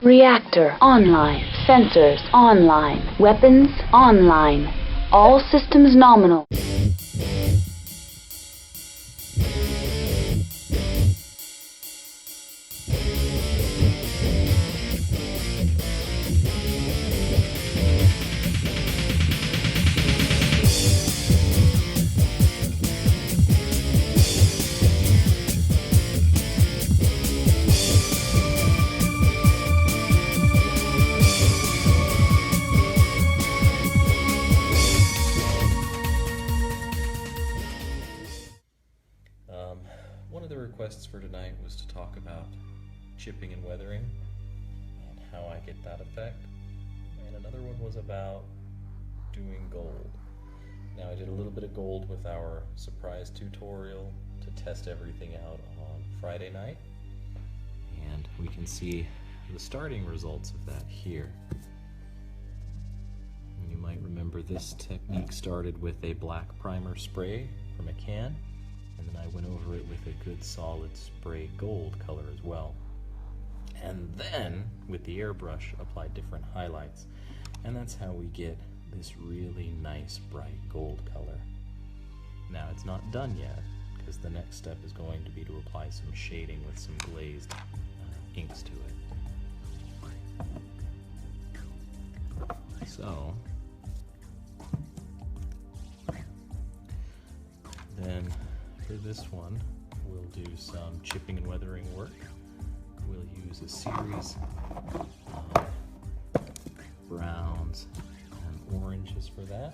Reactor online. Sensors online. Weapons online. All systems nominal. One of the requests for tonight was to talk about chipping and weathering and how I get that effect. And another one was about doing gold. Now I did a little bit of gold with our surprise tutorial to test everything out on Friday night. And we can see the starting results of that here. And you might remember this technique started with a black primer spray from a can. And then I went over it with a good solid spray gold color as well. And then, with the airbrush, applied different highlights. And that's how we get this really nice bright gold color. Now it's not done yet, because the next step is going to be to apply some shading with some glazed inks to it. So, then for this one, we'll do some chipping and weathering work. We'll use a series of browns and oranges for that.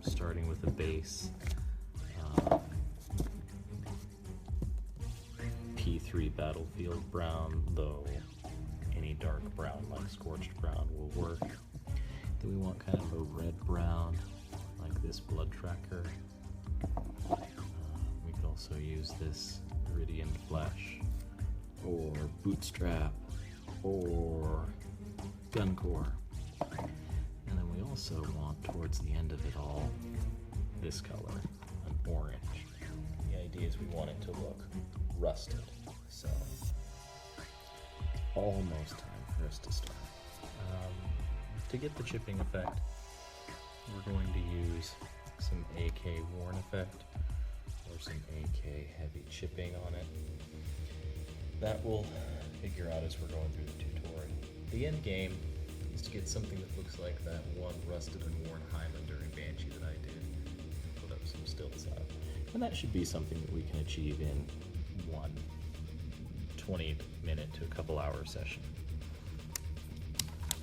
Starting with a base P3 Battlefield brown, though any dark brown like scorched brown will work. Then we want kind of a red brown like this blood tracker. We could also use this Iridian Flesh, or Bootstrap, or Guncore. And then we also want, towards the end of it all, this color, an orange. The idea is we want it to look rusted, so almost time for us to start. To get the chipping effect, we're going to use some AK worn effect or some AK heavy chipping on it. That we'll figure out as we're going through the tutorial. The end game is to get something that looks like that one rusted and worn Highlander and Banshee that I did. Put up some stilts on it. And that should be something that we can achieve in one 20-minute to a couple hour session.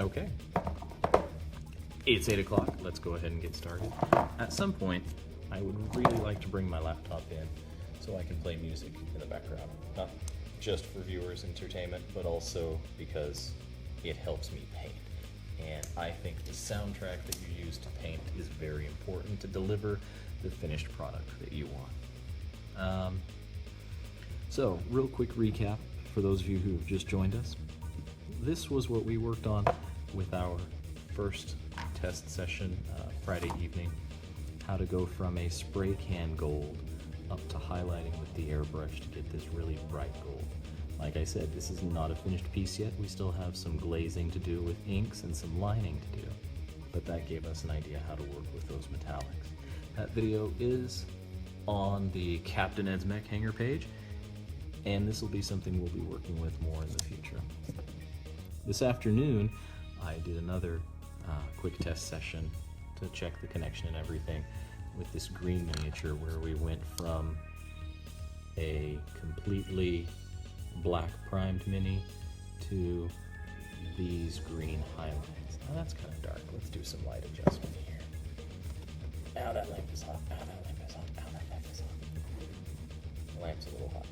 Okay. It's 8 o'clock, let's go ahead and get started. At some point, I would really like to bring my laptop in so I can play music in the background. Not just for viewers' entertainment, but also because it helps me paint. And I think the soundtrack that you use to paint is very important to deliver the finished product that you want. So, real quick recap for those of you who have just joined us. This was what we worked on with our first test session Friday evening, how to go from a spray can gold up to highlighting with the airbrush to get this really bright gold. Like I said, this is not a finished piece yet. We still have some glazing to do with inks and some lining to do, but that gave us an idea how to work with those metallics. That video is on the Captain Ed's Mech Hanger page, and this will be something we'll be working with more in the future. This afternoon, I did another quick test session to check the connection and everything with this green miniature, where we went from a completely black primed mini to these green highlights. Now that's kind of dark. Let's do some light adjustment here. Now that lamp is on. Now that lamp is on. Now that lamp is on. The lamp's a little hot.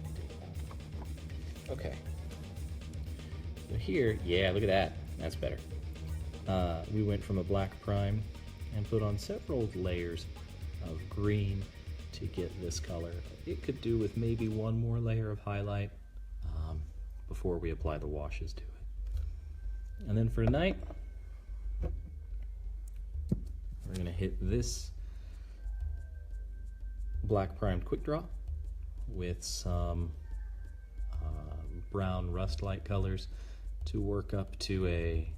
Okay. So here, yeah, look at that. That's better. We went from a black prime and put on several layers of green to get this color. It could do with maybe one more layer of highlight before we apply the washes to it. And then for tonight, we're going to hit this black primed quick draw with some brown rust light colors to work up to a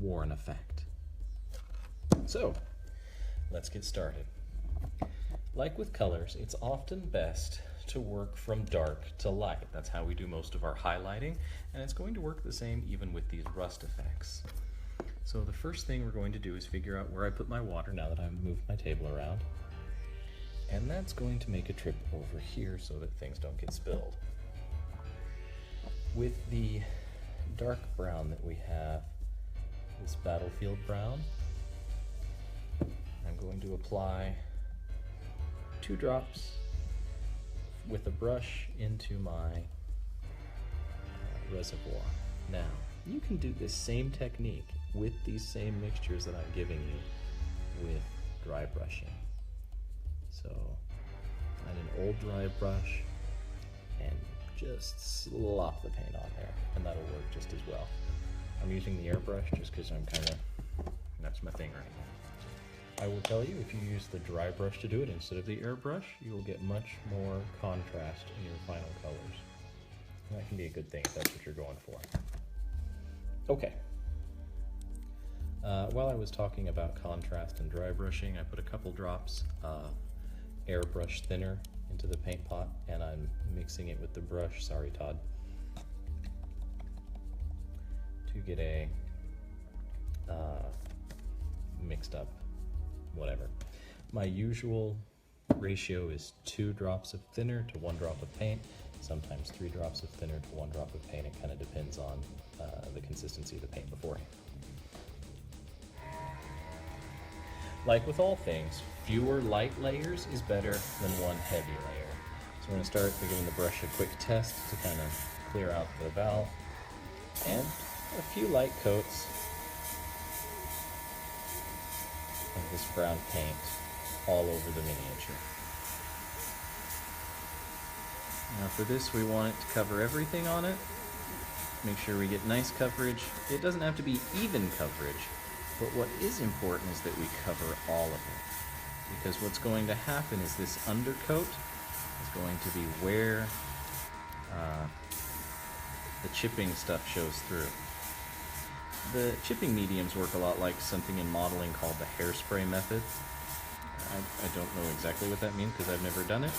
worn effect. So let's get started. Like with colors, it's often best to work from dark to light. That's how we do most of our highlighting, and it's going to work the same even with these rust effects. So the first thing we're going to do is figure out where I put my water now that I've moved my table around. And that's going to make a trip over here so that things don't get spilled. With the dark brown that we have, this battlefield brown, I'm going to apply 2 drops with a brush into my reservoir. Now, you can do this same technique with these same mixtures that I'm giving you with dry brushing. So, find an old dry brush and just slop the paint on there, and that'll work just as well. I'm using the airbrush just because that's my thing right now. I will tell you, if you use the dry brush to do it instead of the airbrush, you will get much more contrast in your final colors. And that can be a good thing if that's what you're going for. Okay. While I was talking about contrast and dry brushing, I put a couple drops of airbrush thinner into the paint pot, and I'm mixing it with the brush, sorry Todd, to get a mixed up whatever. My usual ratio is 2 drops of thinner to 1 drop of paint, sometimes 3 drops of thinner to 1 drop of paint. It kind of depends on the consistency of the paint beforehand. Like with all things, fewer light layers is better than one heavy layer. So we're going to start by giving the brush a quick test to kind of clear out the valve, and a few light coats of this brown paint all over the miniature. Now for this, we want it to cover everything on it. Make sure we get nice coverage. It doesn't have to be even coverage, but what is important is that we cover all of it. Because what's going to happen is this undercoat is going to be where the chipping stuff shows through. The chipping mediums work a lot like something in modeling called the hairspray method. I don't know exactly what that means because I've never done it.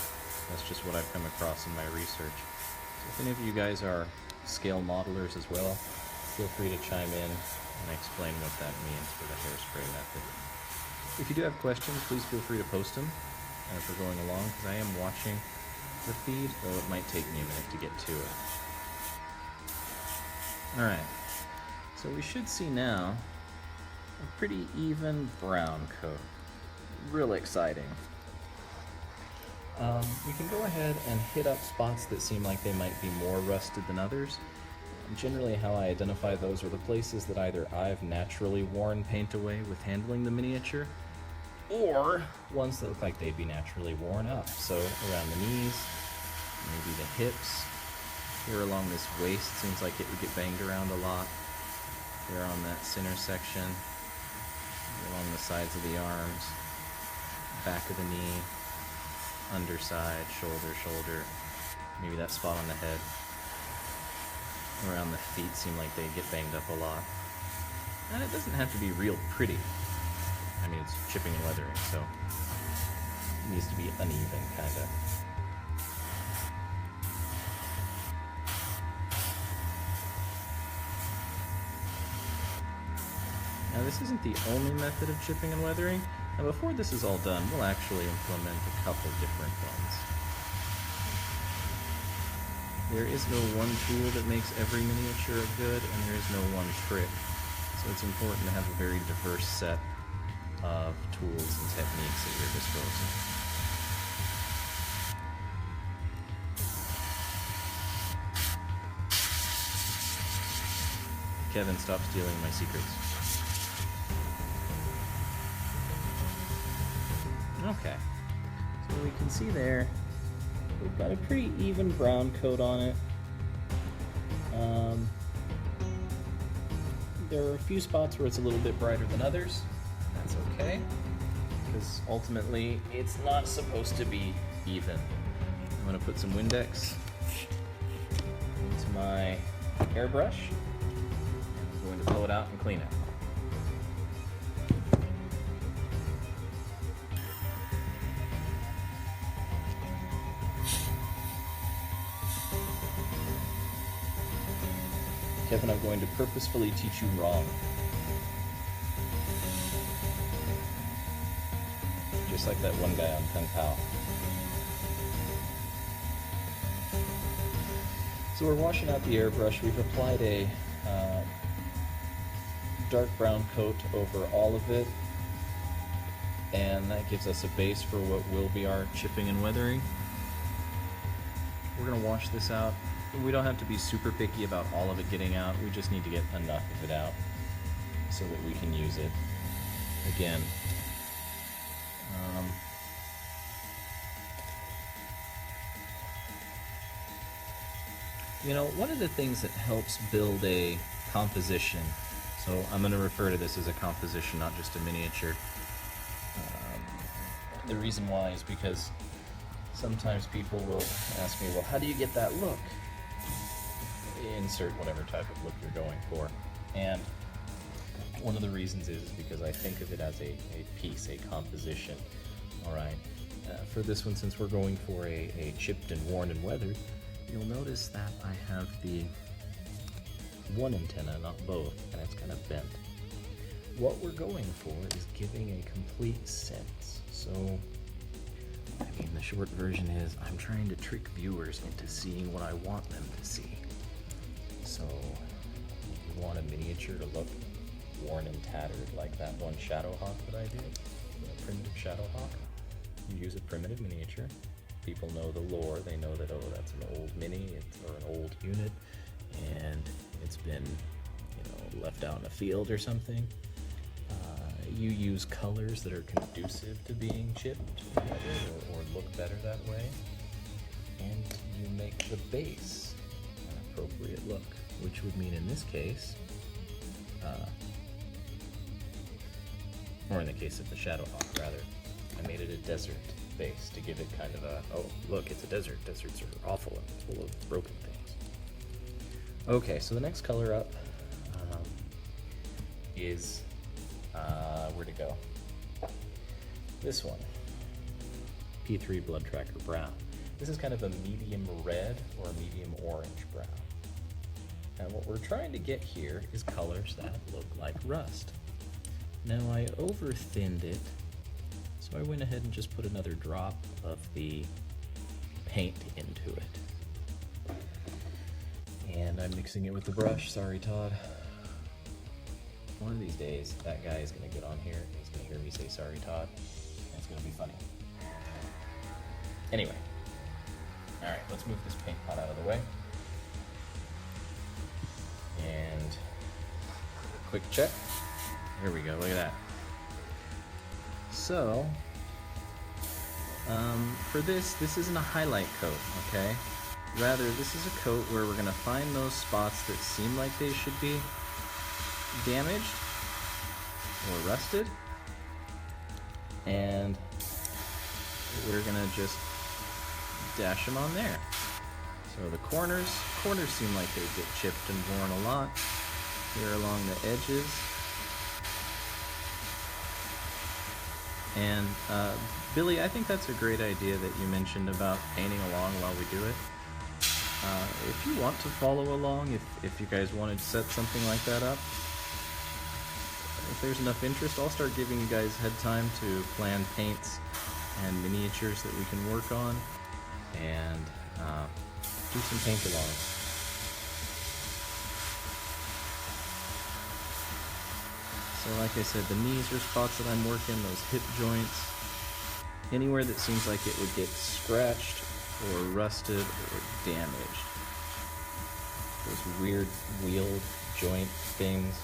That's just what I've come across in my research. So if any of you guys are scale modelers as well, feel free to chime in and explain what that means for the hairspray method. If you do have questions, please feel free to post them as we're going along, because I am watching the feed, though it might take me a minute to get to it. Alright, so we should see now a pretty even brown coat. Real exciting. We can go ahead and hit up spots that seem like they might be more rusted than others. Generally, how I identify those are the places that either I've naturally worn paint away with handling the miniature, or ones that look like they'd be naturally worn up. So around the knees, maybe the hips, here along this waist, seems like it would get banged around a lot. There on that center section, along the sides of the arms, back of the knee, underside, shoulder, maybe that spot on the head. Around the feet seem like they get banged up a lot. And it doesn't have to be real pretty. I mean, it's chipping and weathering, so it needs to be uneven, kinda. Now this isn't the only method of chipping and weathering, and before this is all done, we'll actually implement a couple different ones. There is no one tool that makes every miniature good, and there is no one trick. So it's important to have a very diverse set of tools and techniques at your disposal. Kevin, stop stealing my secrets. Okay, so we can see there, we've got a pretty even brown coat on it. There are a few spots where it's a little bit brighter than others. That's okay, because ultimately it's not supposed to be even. going to put some Windex into my airbrush. I'm going to blow it out and clean it. Kevin, I'm going to purposefully teach you wrong. Just like that one guy on Kung Pao. So we're washing out the airbrush. We've applied a dark brown coat over all of it, and that gives us a base for what will be our chipping and weathering. We're going to wash this out. We don't have to be super picky about all of it getting out. We just need to get enough of it out so that we can use it again. You know, one of the things that helps build a composition, so I'm going to refer to this as a composition, not just a miniature. The reason why is because sometimes people will ask me, well, how do you get that look? Insert whatever type of look you're going for. And one of the reasons is because I think of it as a piece, a composition. All right. For this one, since we're going for a chipped and worn and weathered, you'll notice that I have the one antenna, not both, and it's kind of bent. What we're going for is giving a complete sense. So, I mean, the short version is I'm trying to trick viewers into seeing what I want them to see. So, you want a miniature to look worn and tattered like that one Shadowhawk that I did, the primitive Shadowhawk. You use a primitive miniature. People know the lore. They know that, oh, that's an old mini or an old unit, and it's been, left out in a field or something. You use colors that are conducive to being chipped or look better that way, and you make the base an appropriate look, which would mean in this case, or in the case of the Shadowhawk rather, I made it a desert base to give it kind of a, oh look, it's a desert. Deserts are awful and it's full of broken things. Okay, so the next color up is, where'd it go? This one, P3 Blood Tracker Brown. This is kind of a medium red or a medium orange brown. And what we're trying to get here is colors that look like rust. Now I over-thinned it, so I went ahead and just put another drop of the paint into it. And I'm mixing it with the brush. Sorry, Todd. One of these days, that guy is going to get on here, and he's going to hear me say, sorry, Todd, and it's going to be funny. Anyway. Alright, let's move this paint pot out of the way. And quick check. Here we go, look at that. So, for this isn't a highlight coat, okay? Rather, this is a coat where we're going to find those spots that seem like they should be damaged or rusted, and we're going to just dash them on there. So the corners seem like they get chipped and worn a lot. Here along the edges. And Billy, I think that's a great idea that you mentioned about painting along while we do it. If you want to follow along, if you guys wanted to set something like that up, if there's enough interest, I'll start giving you guys head time to plan paints and miniatures that we can work on, and do some paint along. So like I said, the knees are spots that I'm working, those hip joints, anywhere that seems like it would get scratched or rusted or damaged. Those weird wheeled joint things.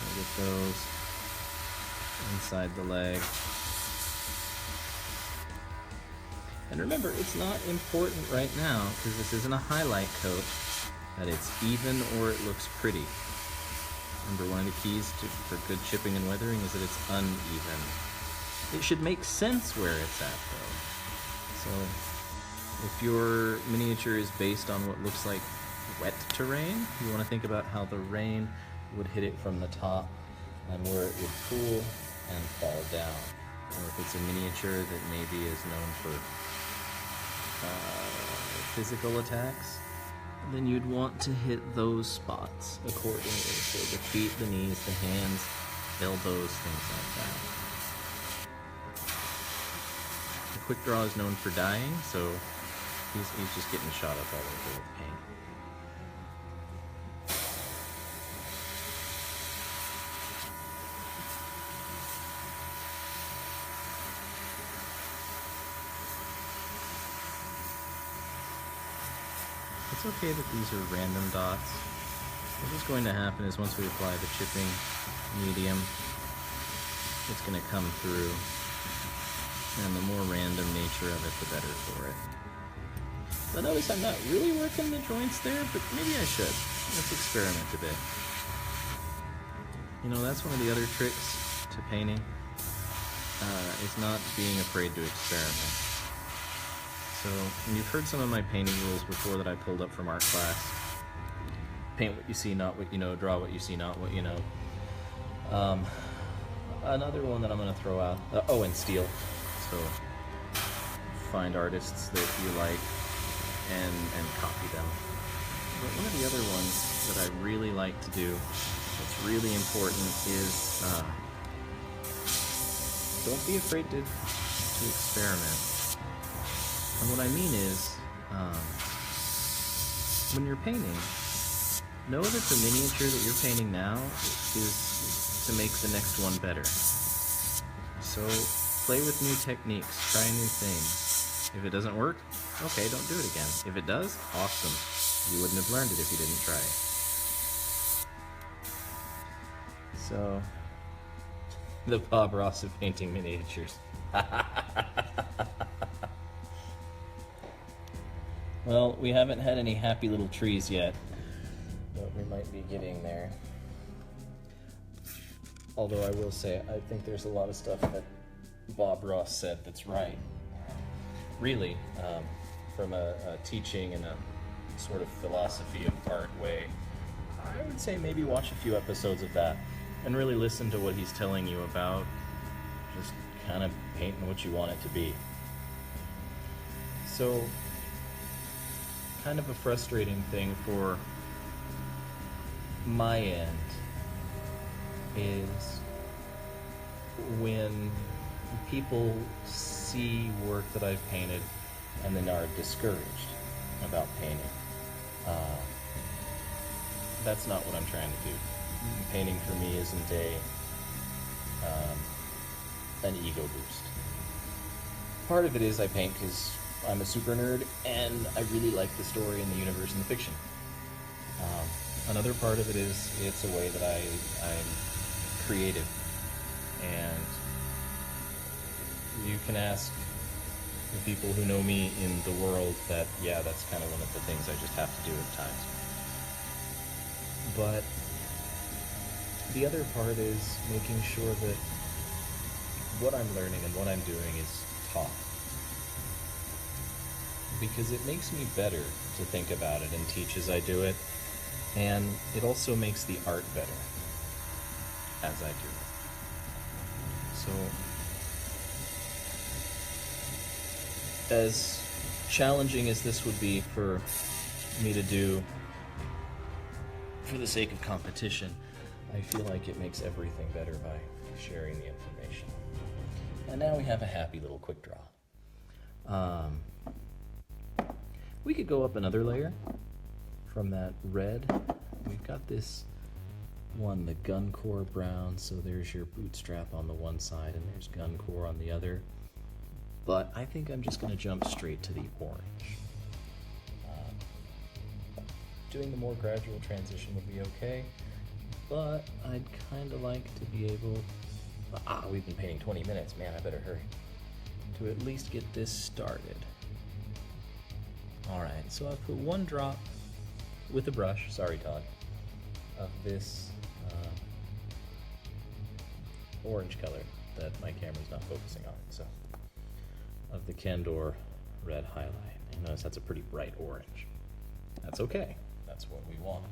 Look at those inside the leg. And remember, it's not important right now, because this isn't a highlight coat, that it's even or it looks pretty. Remember, one of the keys for good chipping and weathering is that it's uneven. It should make sense where it's at, though. So if your miniature is based on what looks like wet terrain, you want to think about how the rain would hit it from the top and where it would pool and fall down. Or if it's a miniature that maybe is known for physical attacks, then you'd want to hit those spots accordingly. So the feet, the knees, the hands, elbows, things like that. The quick draw is known for dying, so he's just getting shot up all over with paint. It's okay that these are random dots. What is going to happen is once we apply the chipping medium, it's going to come through, and the more random nature of it, the better for it. But notice I'm not really working the joints there, but maybe I should. Let's experiment a bit. You know, that's one of the other tricks to painting, is not being afraid to experiment. So, and you've heard some of my painting rules before that I pulled up from art class. Paint what you see, not what you know. Draw what you see, not what you know. Another one that I'm going to throw out, oh, and steal. So, find artists that you like and copy them. But one of the other ones that I really like to do, that's really important, is don't be afraid to experiment. And what I mean is, when you're painting, know that the miniature that you're painting now is to make the next one better. So play with new techniques, try new things. If it doesn't work, okay, don't do it again. If it does, awesome. You wouldn't have learned it if you didn't try it. So, the Bob Ross of painting miniatures. Well, we haven't had any happy little trees yet, but we might be getting there. Although I will say, I think there's a lot of stuff that Bob Ross said that's right. Really, from a teaching and a sort of philosophy of art way, I would say maybe watch a few episodes of that and really listen to what he's telling you about just kind of painting what you want it to be. So, kind of a frustrating thing for my end is when people see work that I've painted and then are discouraged about painting. That's not what I'm trying to do. Painting for me isn't an ego boost. Part of it is I paint because I'm a super nerd and I really like the story and the universe and the fiction. Another part of it is it's a way that I'm creative, and you can ask the people who know me in the world that, yeah, that's kind of one of the things I just have to do at times. But the other part is making sure that what I'm learning and what I'm doing is taught. Because it makes me better to think about it and teach as I do it, and it also makes the art better as I do it. So, as challenging as this would be for me to do for the sake of competition, I feel like it makes everything better by sharing the information. And now we have a happy little quick draw. We could go up another layer from that red. We've got this one, the gun core brown, so there's your bootstrap on the one side and there's gun core on the other. But I think I'm just going to jump straight to the orange. Doing the more gradual transition would be okay, but I'd kind of like to be able, we've been painting 20 minutes, man, I better hurry, to at least get this started. Alright, so I've put one drop with a brush, sorry Todd, of this orange color that my camera's not focusing on, so of the Candor red highlight. And notice that's a pretty bright orange. That's okay. That's what we want.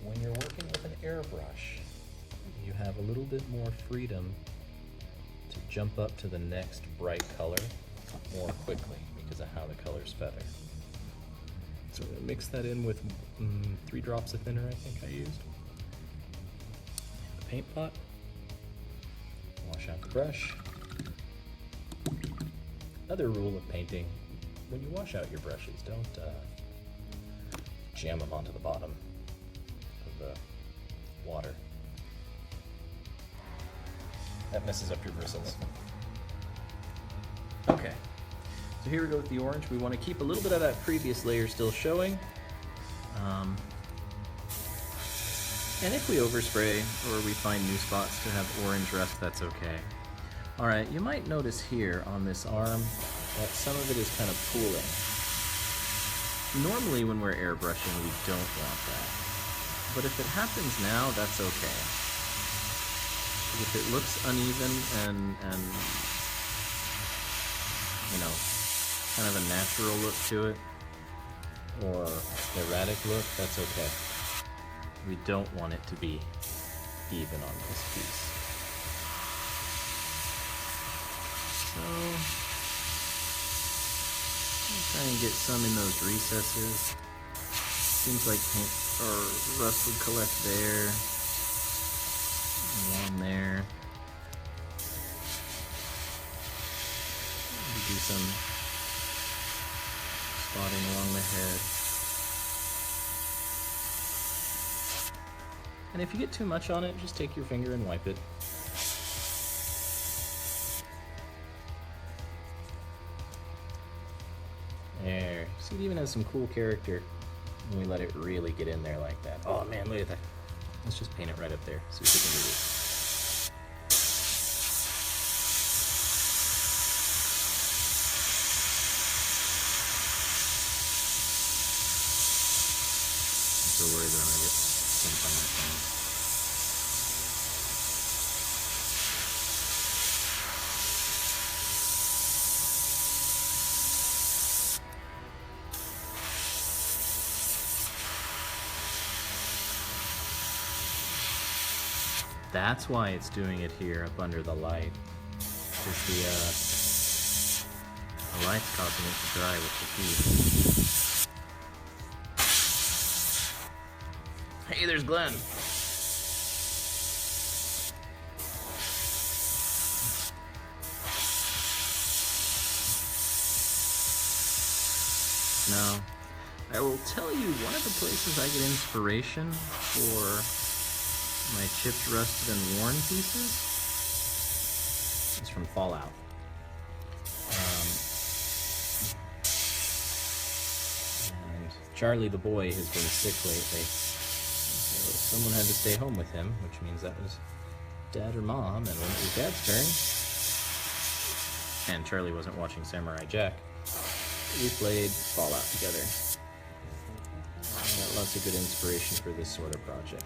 When you're working with an airbrush, you have a little bit more freedom to jump up to the next bright color more quickly because of how the colors feather. So we're gonna mix that in with 3 drops of thinner, I think I used. The paint pot. Wash out the brush. Another rule of painting, when you wash out your brushes, don't jam them onto the bottom of the water. That messes up your bristles. Okay, so here we go with the orange. We want to keep a little bit of that previous layer still showing. And if we overspray or we find new spots to have orange rust, that's okay. All right, you might notice here on this arm that some of it is kind of pooling. Normally when we're airbrushing, we don't want that. But if it happens now, that's okay. If it looks uneven and you know, kind of a natural look to it, or erratic look, that's okay. We don't want it to be even on this piece. So, try and get some in those recesses. Seems like paint or rust would collect there, along there. Do some spotting along the head. And if you get too much on it, just take your finger and wipe it. There. See, it even has some cool character when we let it really get in there like that. Oh man, look at that. Let's just paint it right up there. See if we can do this. I'm so worried that I'm gonna get paint on my phone. That's why it's doing it here up under the light. Because the light's causing it to dry with the heat. Hey, there's Glenn. Now, I will tell you one of the places I get inspiration for my chipped, rusted, and worn pieces is from Fallout. And Charlie the boy has been sick lately, so someone had to stay home with him, which means that was Dad or Mom, and when it was Dad's turn, and Charlie wasn't watching Samurai Jack, we played Fallout together. I got lots of good inspiration for this sort of project.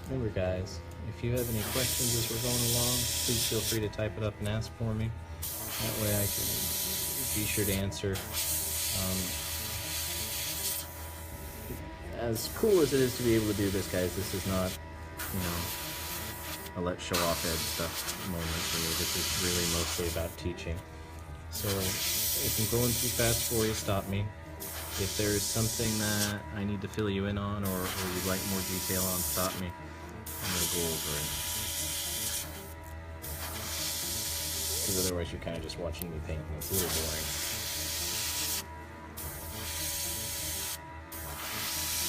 Remember guys, if you have any questions as we're going along, please feel free to type it up and ask for me. That way I can be sure to answer. As cool as it is to be able to do this, guys, this is not, you know, a let's show off Ed stuff moment for me. This is really mostly about teaching. So if I'm going too fast for you, stop me. If there's something that I need to fill you in on or you'd like more detail on, stop me. I'm going to go over it. Because otherwise you're kind of just watching me paint and it's a little boring.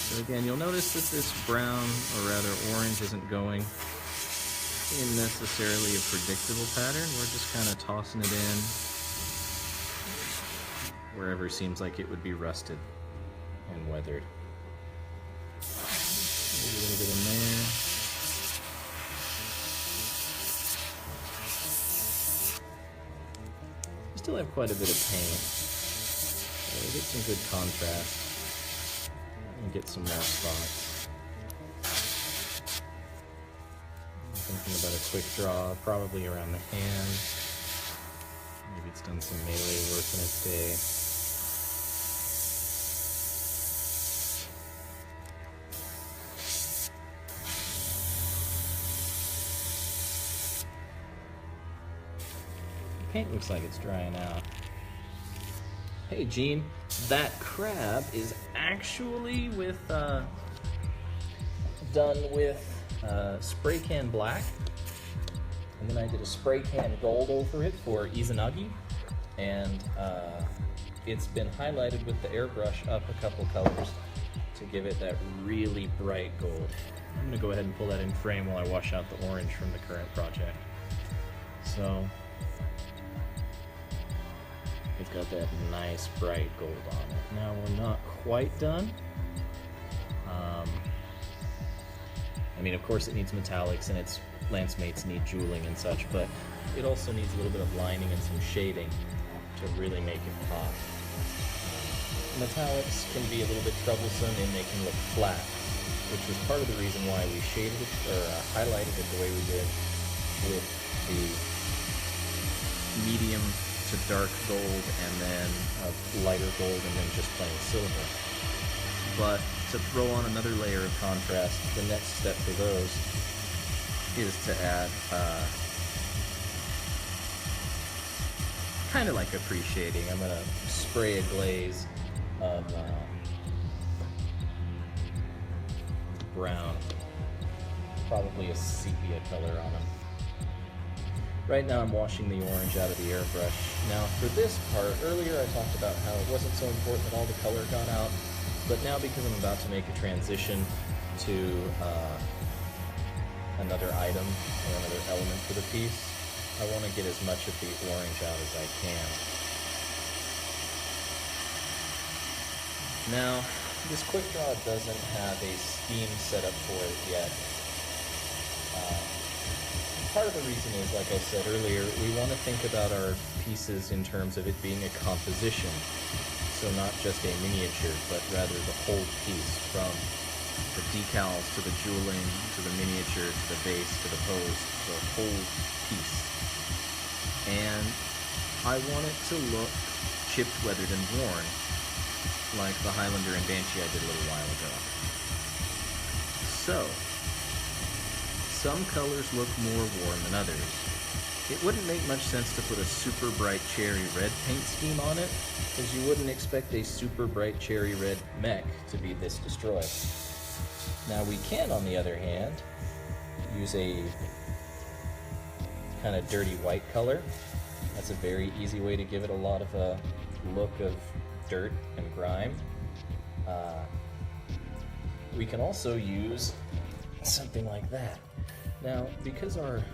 So again, you'll notice that this brown, or rather orange, isn't going in necessarily a predictable pattern. We're just kind of tossing it in wherever seems like it would be rusted and weathered. Maybe a little bit in there. We still have quite a bit of paint. So we'll get some good contrast and get some more spots. I'm thinking about a quick draw, probably around the hand. Maybe it's done some melee work in its day. Paint looks like it's drying out. Hey Gene, that crab is actually done with spray can black, and then I did a spray can gold over it for Izanagi, and it's been highlighted with the airbrush up a couple colors to give it that really bright gold. I'm gonna go ahead and pull that in frame while I wash out the orange from the current project. So it's got that nice bright gold on it. Now we're not quite done. I mean, of course it needs metallics and its lance mates need jeweling and such, but it also needs a little bit of lining and some shading to really make it pop. Metallics can be a little bit troublesome and they can look flat, which was part of the reason why we shaded it or highlighted it the way we did with the medium to dark gold and then a lighter gold and then just plain silver. But to throw on another layer of contrast, the next step for those is to add kind of like a pre-shading. I'm going to spray a glaze of brown, probably a sepia color on them. Right now I'm washing the orange out of the airbrush. Now for this part, earlier I talked about how it wasn't so important that all the color got out, but now because I'm about to make a transition to another item or another element for the piece, I want to get as much of the orange out as I can. Now, this quick draw doesn't have a scheme set up for it yet. Part of the reason is, like I said earlier, we want to think about our pieces in terms of it being a composition. So not just a miniature, but rather the whole piece, from the decals to the jeweling, to the miniature, to the base, to the pose, the whole piece. And I want it to look chipped, weathered, and worn, like the Highlander and Banshee I did a little while ago. So, some colors look more worn than others. It wouldn't make much sense to put a super bright cherry red paint scheme on it, because you wouldn't expect a super bright cherry red mech to be this destroyed. Now we can, on the other hand, use a kind of dirty white color. That's a very easy way to give it a lot of a look of dirt and grime. We can also use something like that. Now, because our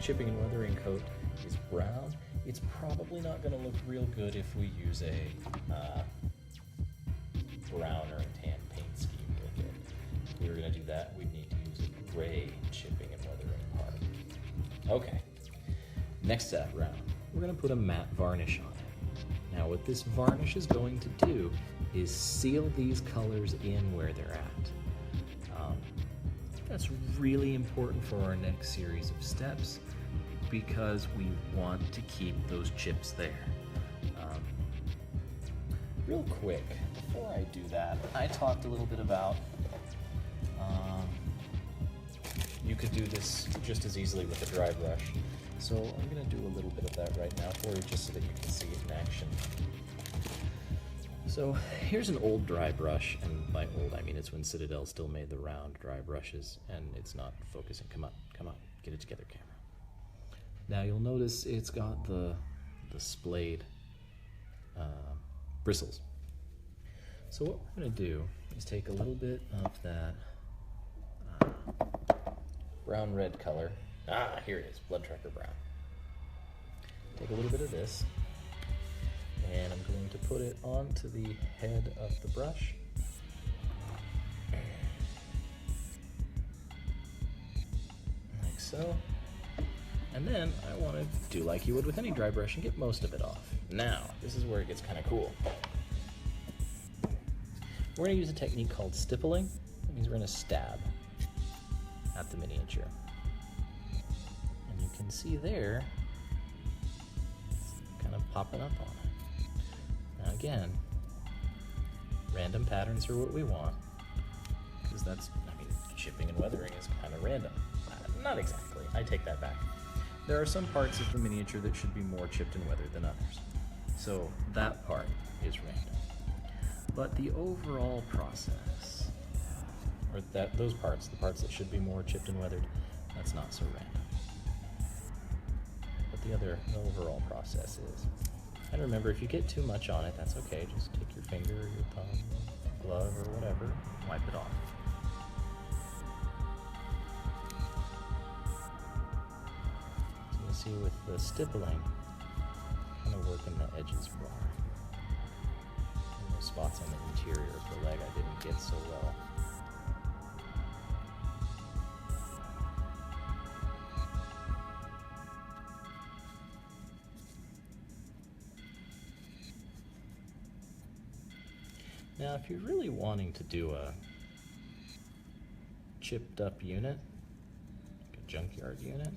chipping and weathering coat is brown, it's probably not going to look real good if we use a brown or a tan paint scheme with it. If we were going to do that, we'd need to use a gray chipping and weathering part. Okay, next step round, we're going to put a matte varnish on it. Now what this varnish is going to do is seal these colors in where they're at. That's really important for our next series of steps because we want to keep those chips there. Real quick, before I do that, I talked a little bit about you could do this just as easily with a dry brush. So I'm going to do a little bit of that right now for you just so that you can see it in action. So here's an old dry brush, and by old I mean it's when Citadel still made the round dry brushes, and it's not focusing. Come on, get it together, camera. Now you'll notice it's got the splayed bristles. So what we're going to do is take a little bit of that brown-red color. Here it is, Blood Tracker Brown. Take a little bit of this, and I'm going to put it onto the head of the brush. so. And then I want to do like you would with any dry brush and get most of it off. Now, this is where it gets kind of cool. We're going to use a technique called stippling. That means we're going to stab at the miniature. And you can see there, it's kind of popping up on it. Now again, random patterns are what we want, because that's, I mean, chipping and weathering is kind of random. Not exactly, I take that back. There are some parts of the miniature that should be more chipped and weathered than others. So that part is random. But the overall process, or those parts, the parts that should be more chipped and weathered, that's not so random. But the overall process is. And remember, if you get too much on it, that's okay. Just take your finger or your thumb, glove or whatever, and wipe it off. So you'll see with the stippling, kind of working the edges more. And those spots on the interior of the leg I didn't get so well. Now, if you're really wanting to do a chipped up unit, like a junkyard unit,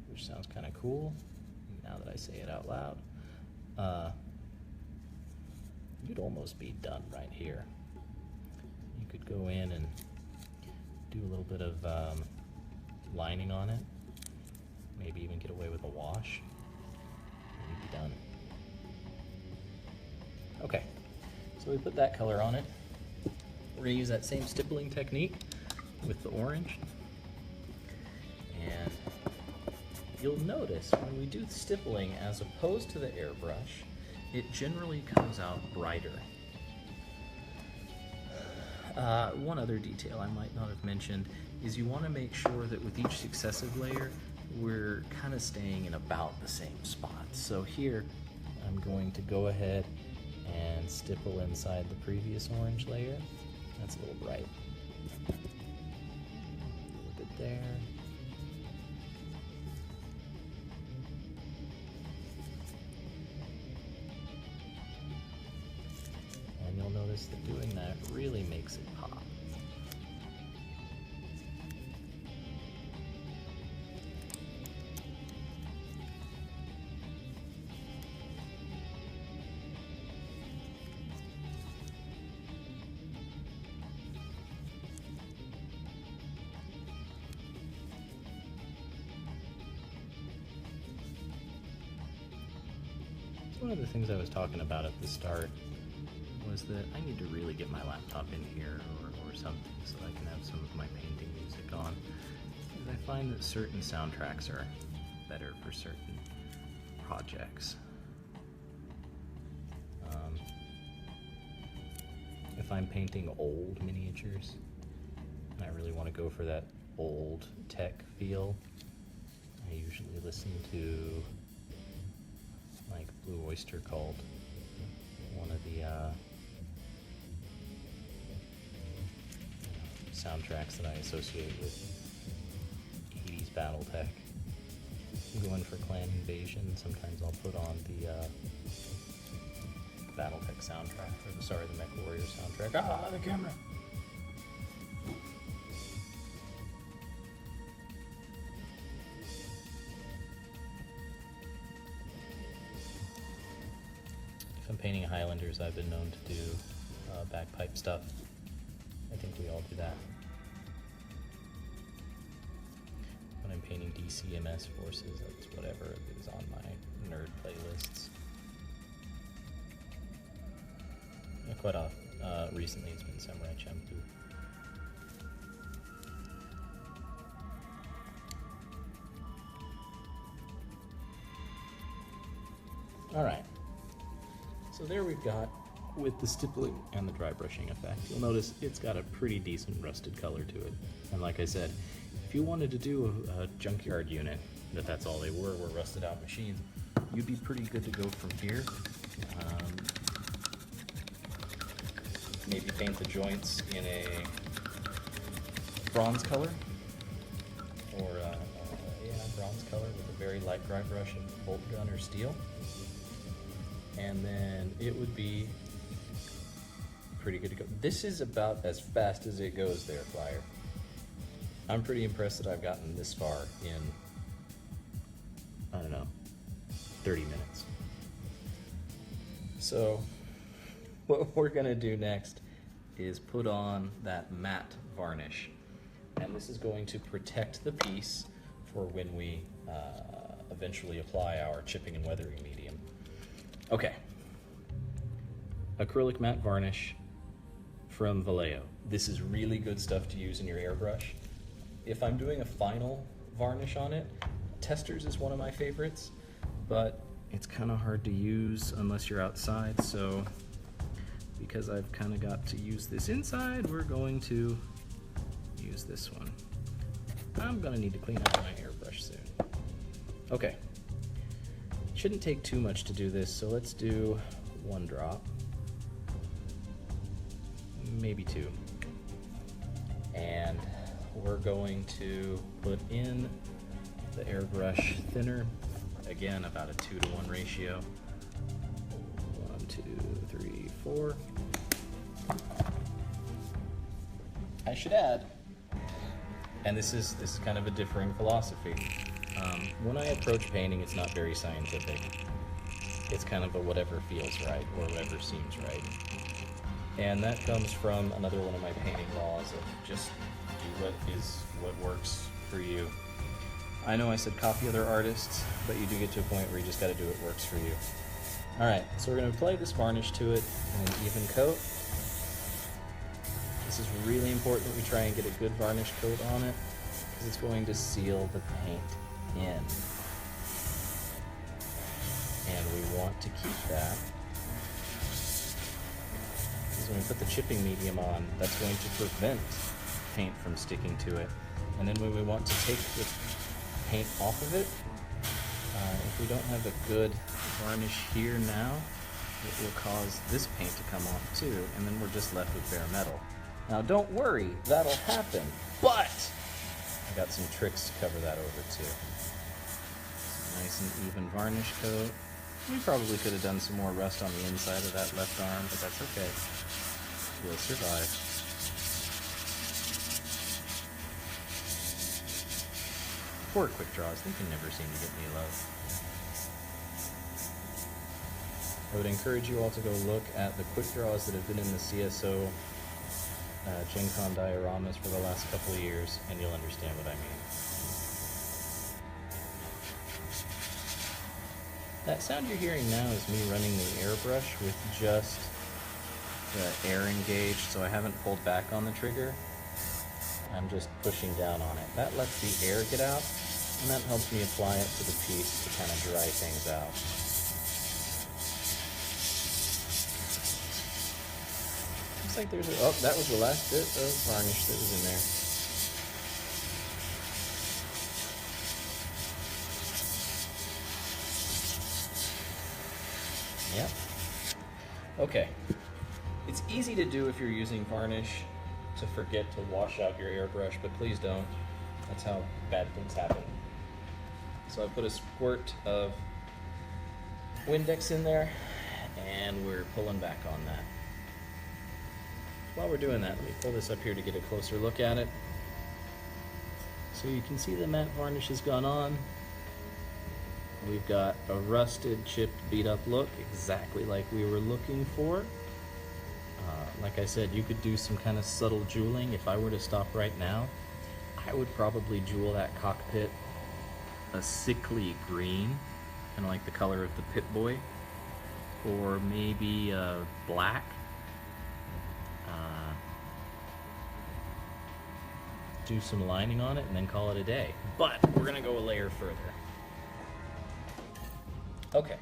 which sounds kind of cool, now that I say it out loud, you'd almost be done right here. You could go in and do a little bit of lining on it, maybe even get away with a wash, and you'd be done. Okay. So we put that color on it. We're going to use that same stippling technique with the orange. And you'll notice when we do stippling, as opposed to the airbrush, it generally comes out brighter. One other detail I might not have mentioned is you want to make sure that with each successive layer, we're kind of staying in about the same spot. So here, I'm going to go ahead and stipple inside the previous orange layer. That's a little bright. A little bit there. And you'll notice that doing that really makes it pop. One of the things I was talking about at the start was that I need to really get my laptop in here or something so I can have some of my painting music on. Because I find that certain soundtracks are better for certain projects. If I'm painting old miniatures and I really want to go for that old tech feel, I usually listen to like Blue Oyster Cult, one of the soundtracks that I associate with 80s Battletech. I'm going for Clan Invasion. Sometimes I'll put on the Battletech soundtrack, or the MechWarrior soundtrack. Ah, the camera! If I'm painting Highlanders, I've been known to do bagpipe stuff. I think we all do that. When I'm painting DCMS forces, that's whatever is on my nerd playlists. Quite often, recently it's been Samurai Champloo. Alright, so there we've got, with the stippling and the dry brushing effect, you'll notice it's got a pretty decent rusted color to it. And like I said, if you wanted to do a junkyard unit, that's all they were rusted out machines, you'd be pretty good to go from here. Maybe paint the joints in a bronze color or color with a very light dry brush of bolt gun or steel. And then it would be pretty good to go. This is about as fast as it goes there, Flyer. I'm pretty impressed that I've gotten this far in, I don't know, 30 minutes. So what we're gonna do next is put on that matte varnish. And this is going to protect the piece for when we eventually apply our chipping and weathering medium. Okay, acrylic matte varnish from Vallejo. This is really good stuff to use in your airbrush. If I'm doing a final varnish on it, Testers is one of my favorites, but it's kind of hard to use unless you're outside, so because I've kind of got to use this inside, we're going to use this one. I'm gonna need to clean up my airbrush soon. Okay, shouldn't take too much to do this, so let's do 1 drop, maybe 2. And we're going to put in the airbrush thinner, again about a 2-to-1 ratio. 1, 2, 3, 4. I should add, and this is kind of a differing philosophy. When I approach painting, it's not very scientific. It's kind of a whatever feels right or whatever seems right. And that comes from another one of my painting laws of just do what works for you. I know I said copy other artists, but you do get to a point where you just got to do what works for you. All right, so we're going to apply this varnish to it in an even coat. This is really important that we try and get a good varnish coat on it because it's going to seal the paint in. And we want to keep that. Because when we put the chipping medium on, that's going to prevent paint from sticking to it. And then when we want to take the paint off of it, if we don't have a good varnish here now, it will cause this paint to come off too, and then we're just left with bare metal. Now don't worry, that'll happen, but I got some tricks to cover that over too. Nice and even varnish coat. We probably could have done some more rust on the inside of that left arm, but that's okay. We'll survive. Poor quick draws, they can never seem to get me love. I would encourage you all to go look at the quick draws that have been in the CSO Gen Con dioramas for the last couple of years, and you'll understand what I mean. That sound you're hearing now is me running the airbrush with just the air engaged, so I haven't pulled back on the trigger. I'm just pushing down on it. That lets the air get out, and that helps me apply it to the piece to kind of dry things out. Looks like there's a, oh, that was the last bit of varnish that was in there. Yep. Okay. It's easy to do if you're using varnish to forget to wash out your airbrush, but please don't. That's how bad things happen. So I put a squirt of Windex in there, and we're pulling back on that. While we're doing that, let me pull this up here to get a closer look at it. So you can see the matte varnish has gone on. We've got a rusted, chipped, beat up look, exactly like we were looking for. Like I said, you could do some kind of subtle jeweling. If I were to stop right now, I would probably jewel that cockpit a sickly green, kind of like the color of the Pip-Boy, or maybe black. Do some lining on it and then call it a day. But we're gonna go a layer further. Okay.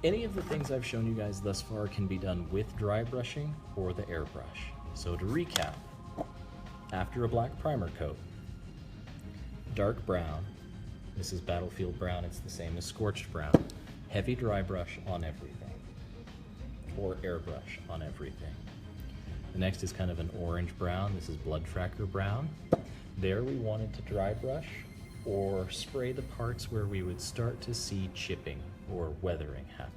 Any of the things I've shown you guys thus far can be done with dry brushing or the airbrush. So to recap, after a black primer coat, dark brown, this is battlefield brown, it's the same as scorched brown, heavy dry brush on everything, or airbrush on everything. The next is kind of an orange brown, this is blood tracker brown. There we wanted to dry brush or spray the parts where we would start to see chipping or weathering happen.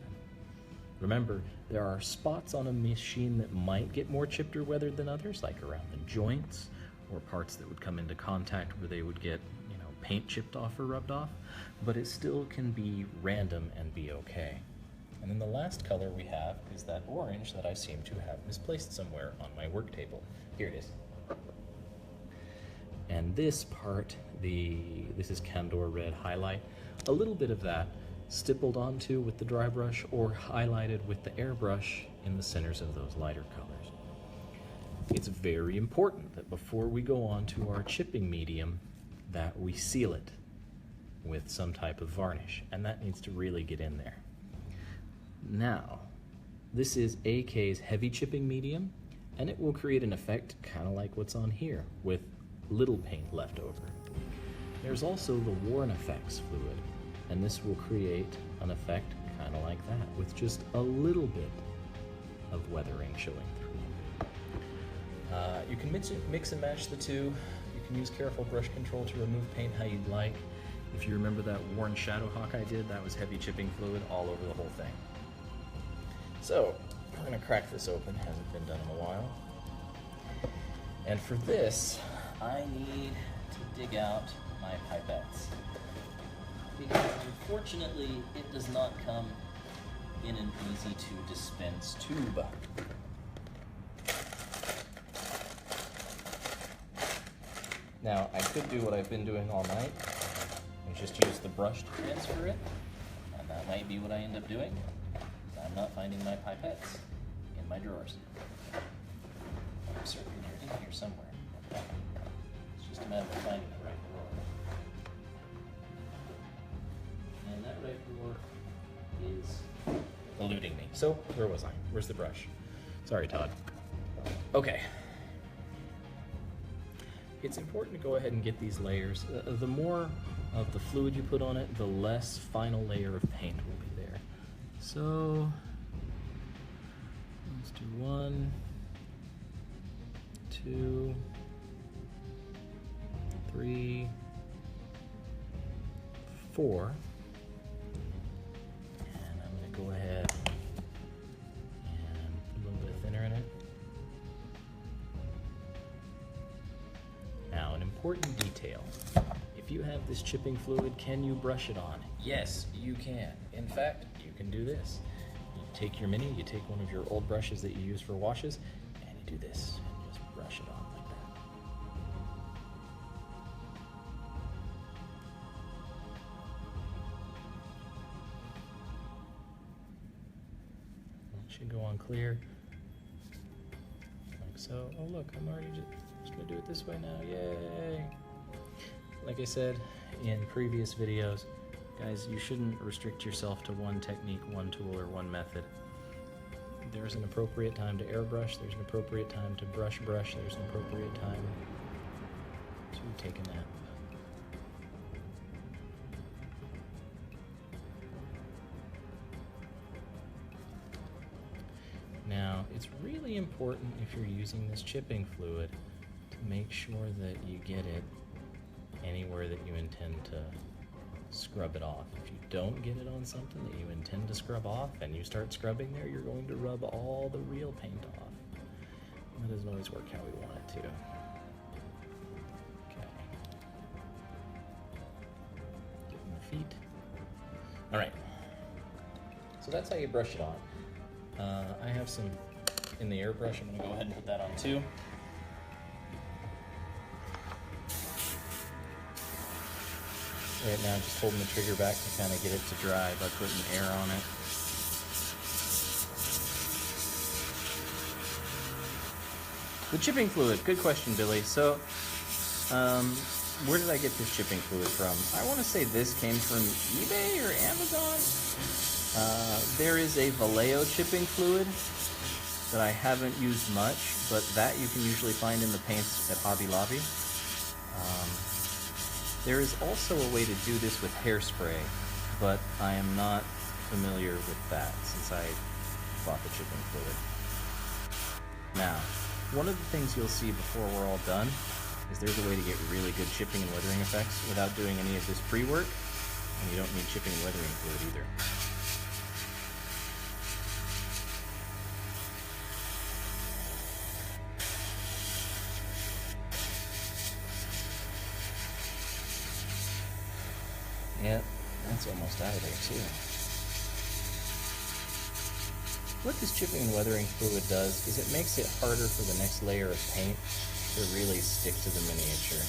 Remember, there are spots on a machine that might get more chipped or weathered than others, like around the joints, or parts that would come into contact where they would get, paint chipped off or rubbed off, but it still can be random and be okay. And then the last color we have is that orange that I seem to have misplaced somewhere on my work table. Here it is. And this part, this is Candor Red Highlight, a little bit of that stippled onto with the dry brush or highlighted with the airbrush in the centers of those lighter colors. It's very important that before we go on to our chipping medium that we seal it with some type of varnish, and that needs to really get in there. Now, this is AK's heavy chipping medium, and it will create an effect kind of like what's on here with little paint left over. There's also the Worn Effects fluid, and this will create an effect kind of like that with just a little bit of weathering showing through. You can mix and match the two. You can use careful brush control to remove paint how you'd like. If you remember that Worn Shadowhawk I did, that was heavy chipping fluid all over the whole thing. So, I'm going to crack this open, hasn't been done in a while. And for this, I need to dig out my pipettes. Because unfortunately, it does not come in an easy to dispense tube. Now, I could do what I've been doing all night and just use the brush to transfer it, and that might be what I end up doing. I'm not finding my pipettes in my drawers. I'm certain they're in here somewhere. It's just a matter of finding the right drawer. And that right drawer is eluding me. So, where was I? Where's the brush? Sorry, Todd. Okay. It's important to go ahead and get these layers. The more of the fluid you put on it, the less final layer of paint will be there. So, let's do 1, 2, 3, 4. And I'm going to go ahead and put a little bit of thinner in it. Now, an important detail. If you have this chipping fluid, can you brush it on? Yes, you can. In fact, you can do this. You take your mini, you take one of your old brushes that you use for washes, and you do this, and just brush it on like that. It should go on clear, like so. Oh look, I'm already just gonna do it this way now, yay! Like I said in previous videos, guys, you shouldn't restrict yourself to one technique, one tool, or one method. There's an appropriate time to airbrush, there's an appropriate time to brush, there's an appropriate time to take a nap. Now, it's really important if you're using this chipping fluid to make sure that you get it anywhere that you intend to scrub it off. If you don't get it on something that you intend to scrub off and you start scrubbing there, you're going to rub all the real paint off. And that doesn't always work how we want it to. Okay. Getting the feet. All right. So that's how you brush it on. I have some in the airbrush. I'm going to go ahead and put that on too. Right now, I'm just holding the trigger back to kind of get it to dry by putting air on it. The chipping fluid, good question, Billy. So, where did I get this chipping fluid from? I want to say this came from eBay or Amazon. There is a Vallejo chipping fluid that I haven't used much, but that you can usually find in the paints at Hobby Lobby. There is also a way to do this with hairspray, but I am not familiar with that since I bought the chipping fluid. Now, one of the things you'll see before we're all done is there's a way to get really good chipping and weathering effects without doing any of this pre-work, and you don't need chipping and weathering fluid either. Yep, that's almost out of there too. What this chipping and weathering fluid does is it makes it harder for the next layer of paint to really stick to the miniature.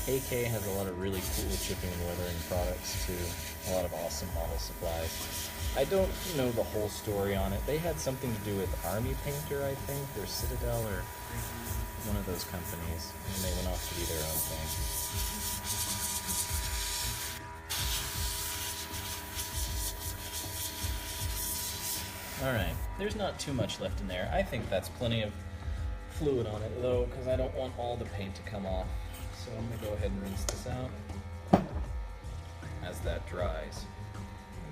AK has a lot of really cool chipping and weathering products too. A lot of awesome model supplies. I don't know the whole story on it. They had something to do with Army Painter, I think, or Citadel, or one of those companies, and they went off to do their own thing. Alright, there's not too much left in there. I think that's plenty of fluid on it though, because I don't want all the paint to come off. So I'm going to go ahead and rinse this out as that dries.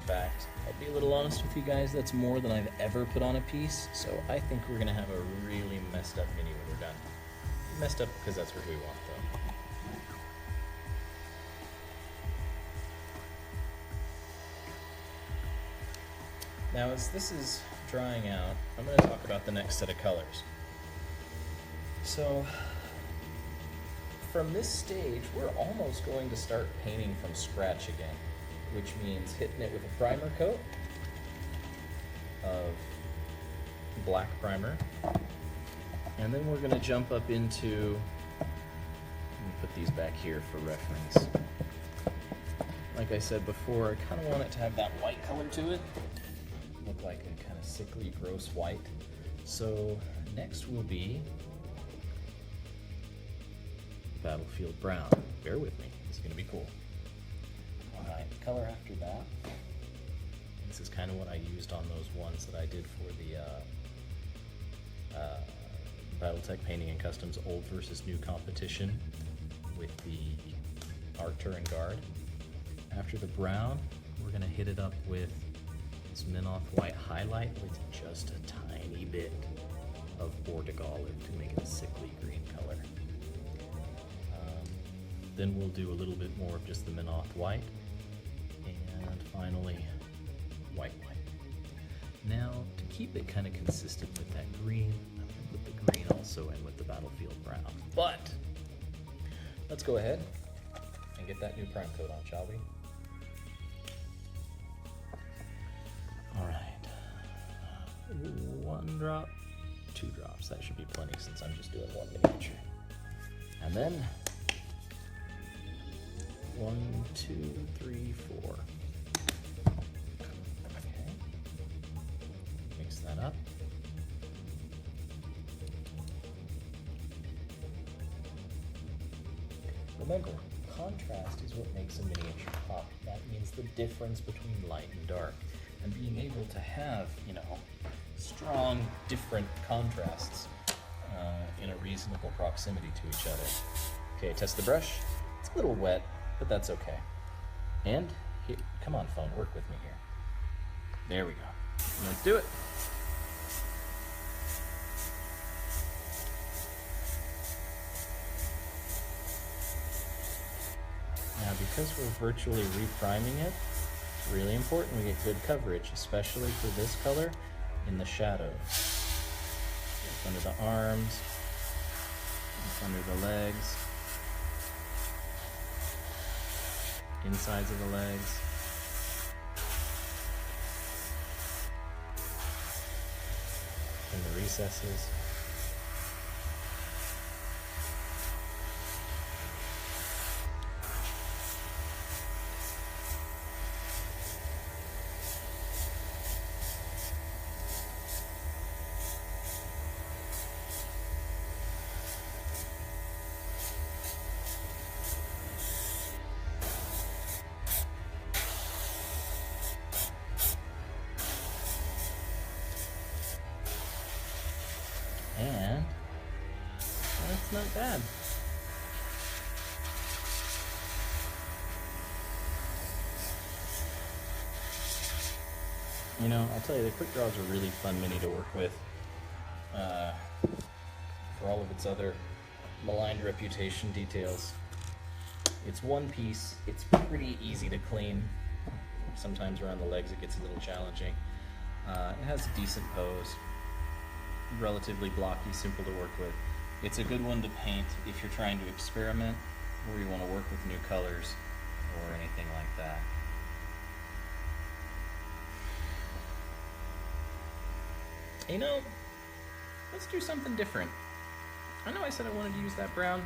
In fact, I'll be a little honest with you guys, that's more than I've ever put on a piece, so I think we're going to have a really messed up mini when we're done. Messed up because that's what we want though. Now as this is drying out, I'm going to talk about the next set of colors. So from this stage, we're almost going to start painting from scratch again, which means hitting it with a primer coat of black primer, and then we're going to jump up into, let me put these back here for reference. Like I said before, I kind of want it to have that white color to it, look like a kind of sickly, gross white. So next will be Battlefield Brown. Bear with me, it's going to be cool. Alright, the color after that, this is kind of what I used on those ones that I did for the Battletech Painting and Customs Old versus New competition with the Arctur and Guard. After the brown, we're going to hit it up with this Minoth White highlight with just a tiny bit of Bordeaux Olive to make it a sickly green color. Then we'll do a little bit more of just the Minoth White, and finally, White. Now, to keep it kind of consistent with that green, I'm going to put the green also in with the Battlefield Brown. But, let's go ahead and get that new prime coat on, shall we? Alright, 1 drop, 2 drops, that should be plenty since I'm just doing one miniature. And then, 1, 2, 3, 4. Okay. Mix that up. Remember, contrast is what makes a miniature pop. That means the difference between light and dark. And being able to have, strong, different contrasts in a reasonable proximity to each other. Okay, test the brush. It's a little wet, but that's okay. And, here, come on phone, work with me here. There we go. Let's do it. Now, because we're virtually repriming it, it's really important we get good coverage, especially for this color in the shadows. It's under the arms, it's under the legs, insides of the legs. In the recesses. And that's not bad. You know, I'll tell you, the Quick Draw is a really fun mini to work with. For all of its other maligned reputation details. It's one piece, it's pretty easy to clean. Sometimes around the legs it gets a little challenging. It has a decent pose, relatively blocky, simple to work with. It's a good one to paint if you're trying to experiment or you want to work with new colors or anything like that. You know, let's do something different. I know I said I wanted to use that brown.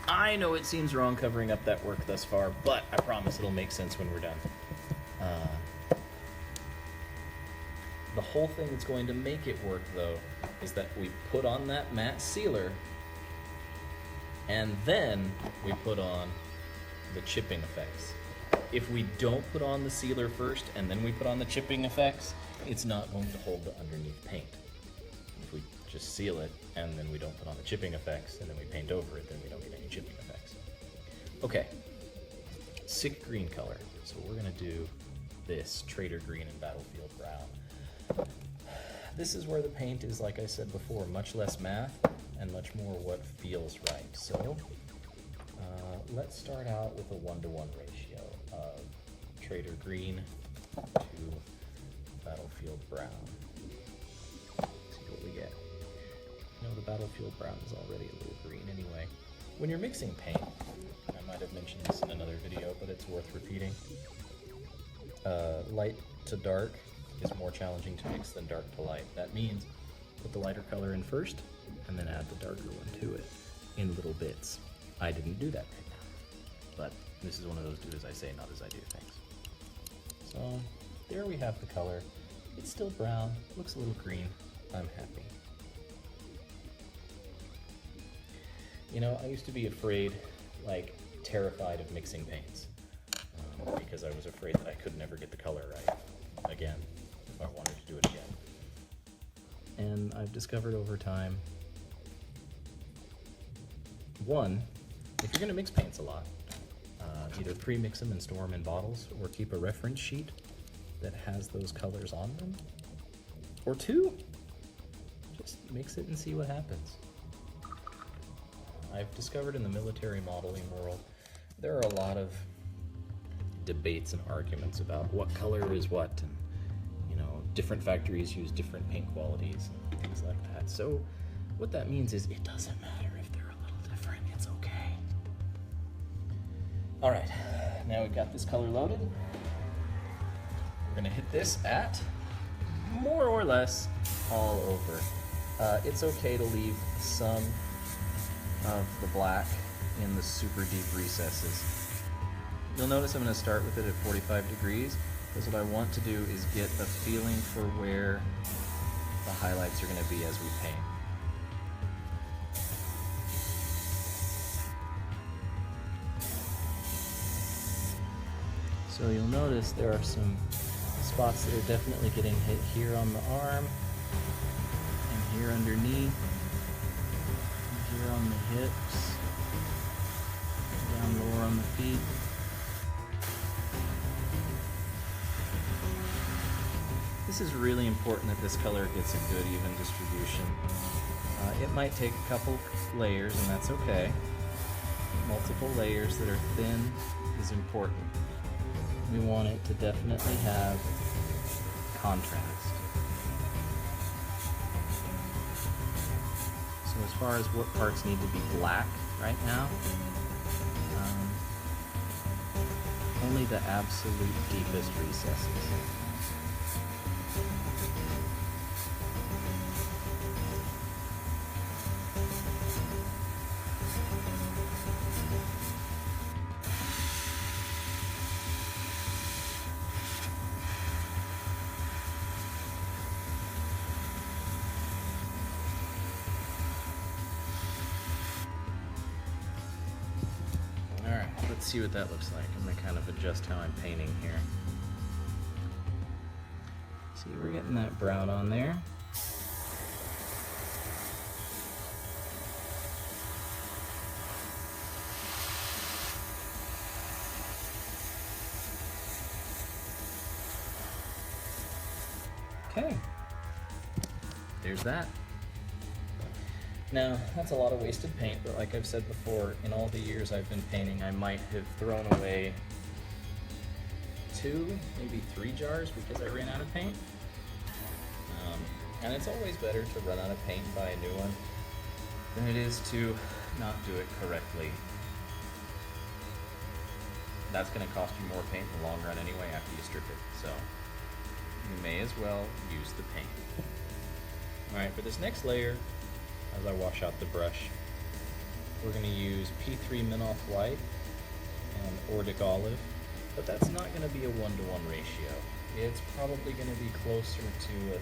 I know it seems wrong covering up that work thus far, but I promise it'll make sense when we're done. The whole thing that's going to make it work, though, is that we put on that matte sealer, and then we put on the chipping effects. If we don't put on the sealer first, and then we put on the chipping effects, it's not going to hold the underneath paint. If we just seal it, and then we don't put on the chipping effects, and then we paint over it, then we don't get any chipping effects. Okay, sick green color. So we're gonna do this Trader Green and Battlefield Brown. This is where the paint is, like I said before, much less math and much more what feels right. So let's start out with a 1-to-1 ratio of Trader Green to Battlefield Brown. See what we get. You know, the Battlefield Brown is already a little green anyway. When you're mixing paint, I might have mentioned this in another video, but it's worth repeating. Light to dark is more challenging to mix than dark to light. That means put the lighter color in first and then add the darker one to it in little bits. I didn't do that right now, but this is one of those do as I say, not as I do things. So there we have the color. It's still brown, looks a little green. I'm happy. You know, I used to be afraid, like terrified of mixing paints because I was afraid that I could never get the color right again if I wanted to do it again. And I've discovered over time, one, if you're gonna mix paints a lot, either pre-mix them and store them in bottles or keep a reference sheet that has those colors on them. Or two, just mix it and see what happens. I've discovered in the military modeling world, there are a lot of debates and arguments about what color is what, and you know, different factories use different paint qualities and things like that. So what that means is it doesn't matter if they're a little different, it's okay. All right, now we've got this color loaded. We're gonna hit this at more or less all over. It's okay to leave some of the black in the super deep recesses. You'll notice I'm going to start with it at 45 degrees because what I want to do is get a feeling for where the highlights are going to be as we paint. So you'll notice there are some spots that are definitely getting hit here on the arm and here underneath. Here on the hips, down lower on the feet. This is really important that this color gets a good even distribution. It might take a couple layers, and that's okay. Multiple layers that are thin is important. We want it to definitely have contrast. So as far as what parts need to be black right now, only the absolute deepest recesses. Let's see what that looks like. I'm going to kind of adjust how I'm painting here. See, we're getting that brown on there. Okay, there's that. Now, that's a lot of wasted paint, but like I've said before, in all the years I've been painting, I might have thrown away 2, maybe 3 jars because I ran out of paint. And it's always better to run out of paint and buy a new one than it is to not do it correctly. That's going to cost you more paint in the long run anyway after you strip it, so you may as well use the paint. Alright, for this next layer, as I wash out the brush, we're going to use P3 Minoff White and Ordic Olive, but that's not going to be a 1-to-1 ratio. It's probably going to be closer to a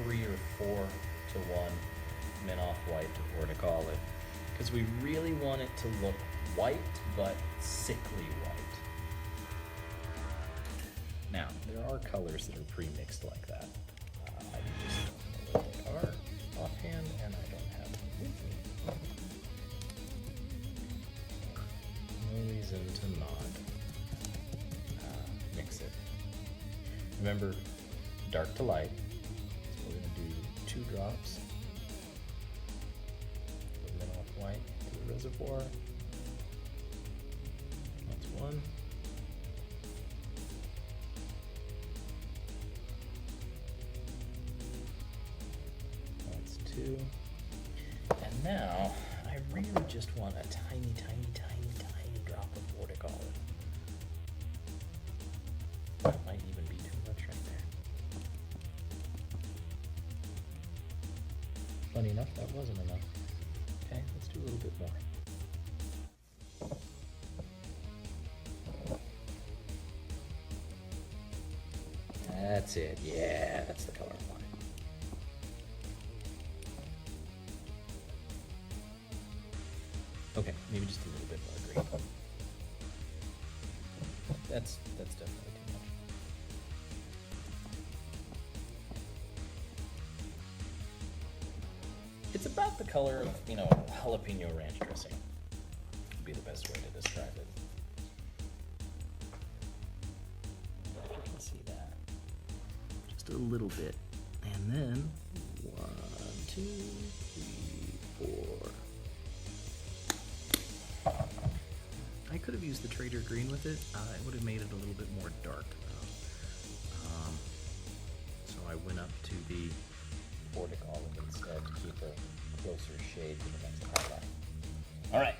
3 or 4 to 1 Minoff White to Ordic Olive, because we really want it to look white, but sickly white. Now, there are colors that are pre-mixed like that. I just don't know what they are offhand, and I don't have them with me. No reason to not mix it. Remember, dark to light. So we're going to do 2 drops of Minoff White to the reservoir. That's 1. That's 2. And now, I really just want a tiny, tiny, tiny, tiny drop of Ordic Olive. That might even be too much right there. Funny enough, that wasn't enough. Okay, let's do a little bit more. That's it. Yeah, that's the color I wanted. Okay, maybe just a little bit more green. That's definitely too much. It's about the color of, jalapeno ranch dressing. Would be the best way to describe it. If you can see that. Just a little bit. And then 1, 2, 3, 4. I could have used the Trader Green with it. It would have made it a little bit more dark though. So I went up to the Ordic Olive instead to keep a closer shade to the next highlight. Alright.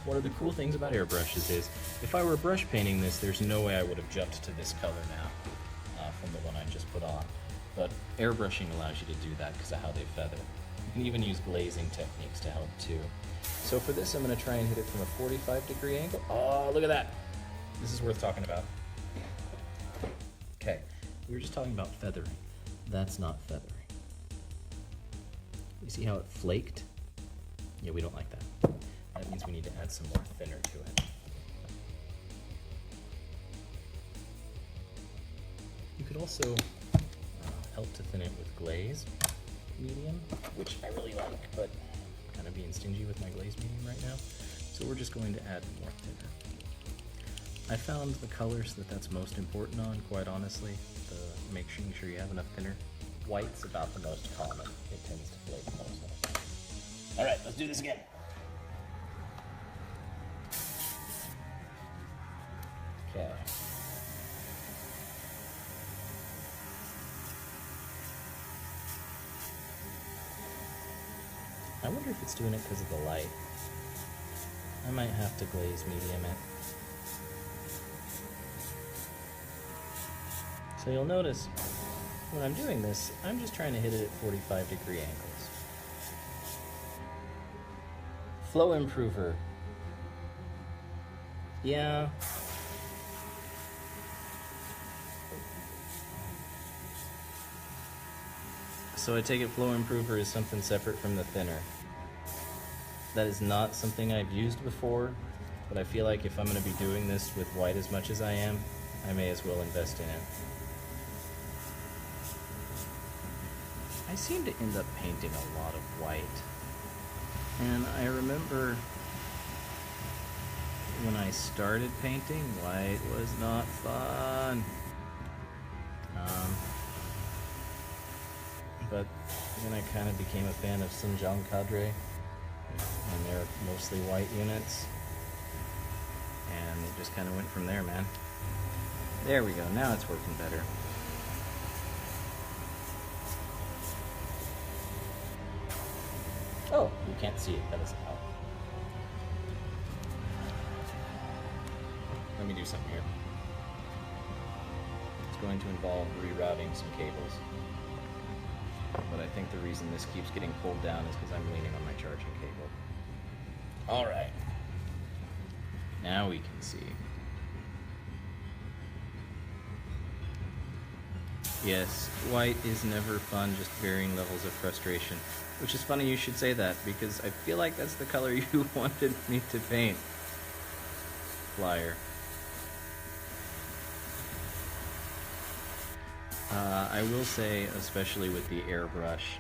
One of the cool things about airbrushes is, if I were brush painting this, there's no way I would have jumped to this color now from the one I just put on. But airbrushing allows you to do that because of how they feather. You can even use glazing techniques to help too. So for this, I'm going to try and hit it from a 45-degree angle. Oh, look at that. This is worth talking about. Okay, we were just talking about feathering. That's not feathering. You see how it flaked? Yeah, we don't like that. That means we need to add some more thinner to it. You could also help to thin it with glaze medium, which I really like, but I'm kind of being stingy with my glaze medium right now. So we're just going to add more thinner. I found the colors that's most important on, quite honestly, making sure you have enough thinner. White's about the most common. It tends to flake most of the time. All right, let's do this again. Okay. I wonder if it's doing it because of the light. I might have to glaze medium it. So you'll notice when I'm doing this, I'm just trying to hit it at 45-degree angles. Flow improver. Yeah. So I take it flow improver is something separate from the thinner. That is not something I've used before, but I feel like if I'm going to be doing this with white as much as I am, I may as well invest in it. I seem to end up painting a lot of white, and I remember when I started painting, white was not fun. but then I kind of became a fan of Sunjang Cadre, and they're mostly white units, and it just kind of went from there, man. There we go, now it's working better. Oh, you can't see it, that doesn't help. Let me do something here. It's going to involve rerouting some cables. But I think the reason this keeps getting pulled down is because I'm leaning on my charging cable. Alright. Now we can see. Yes, white is never fun, just varying levels of frustration. Which is funny you should say that, because I feel like that's the color you wanted me to paint. Flyer. I will say, especially with the airbrush,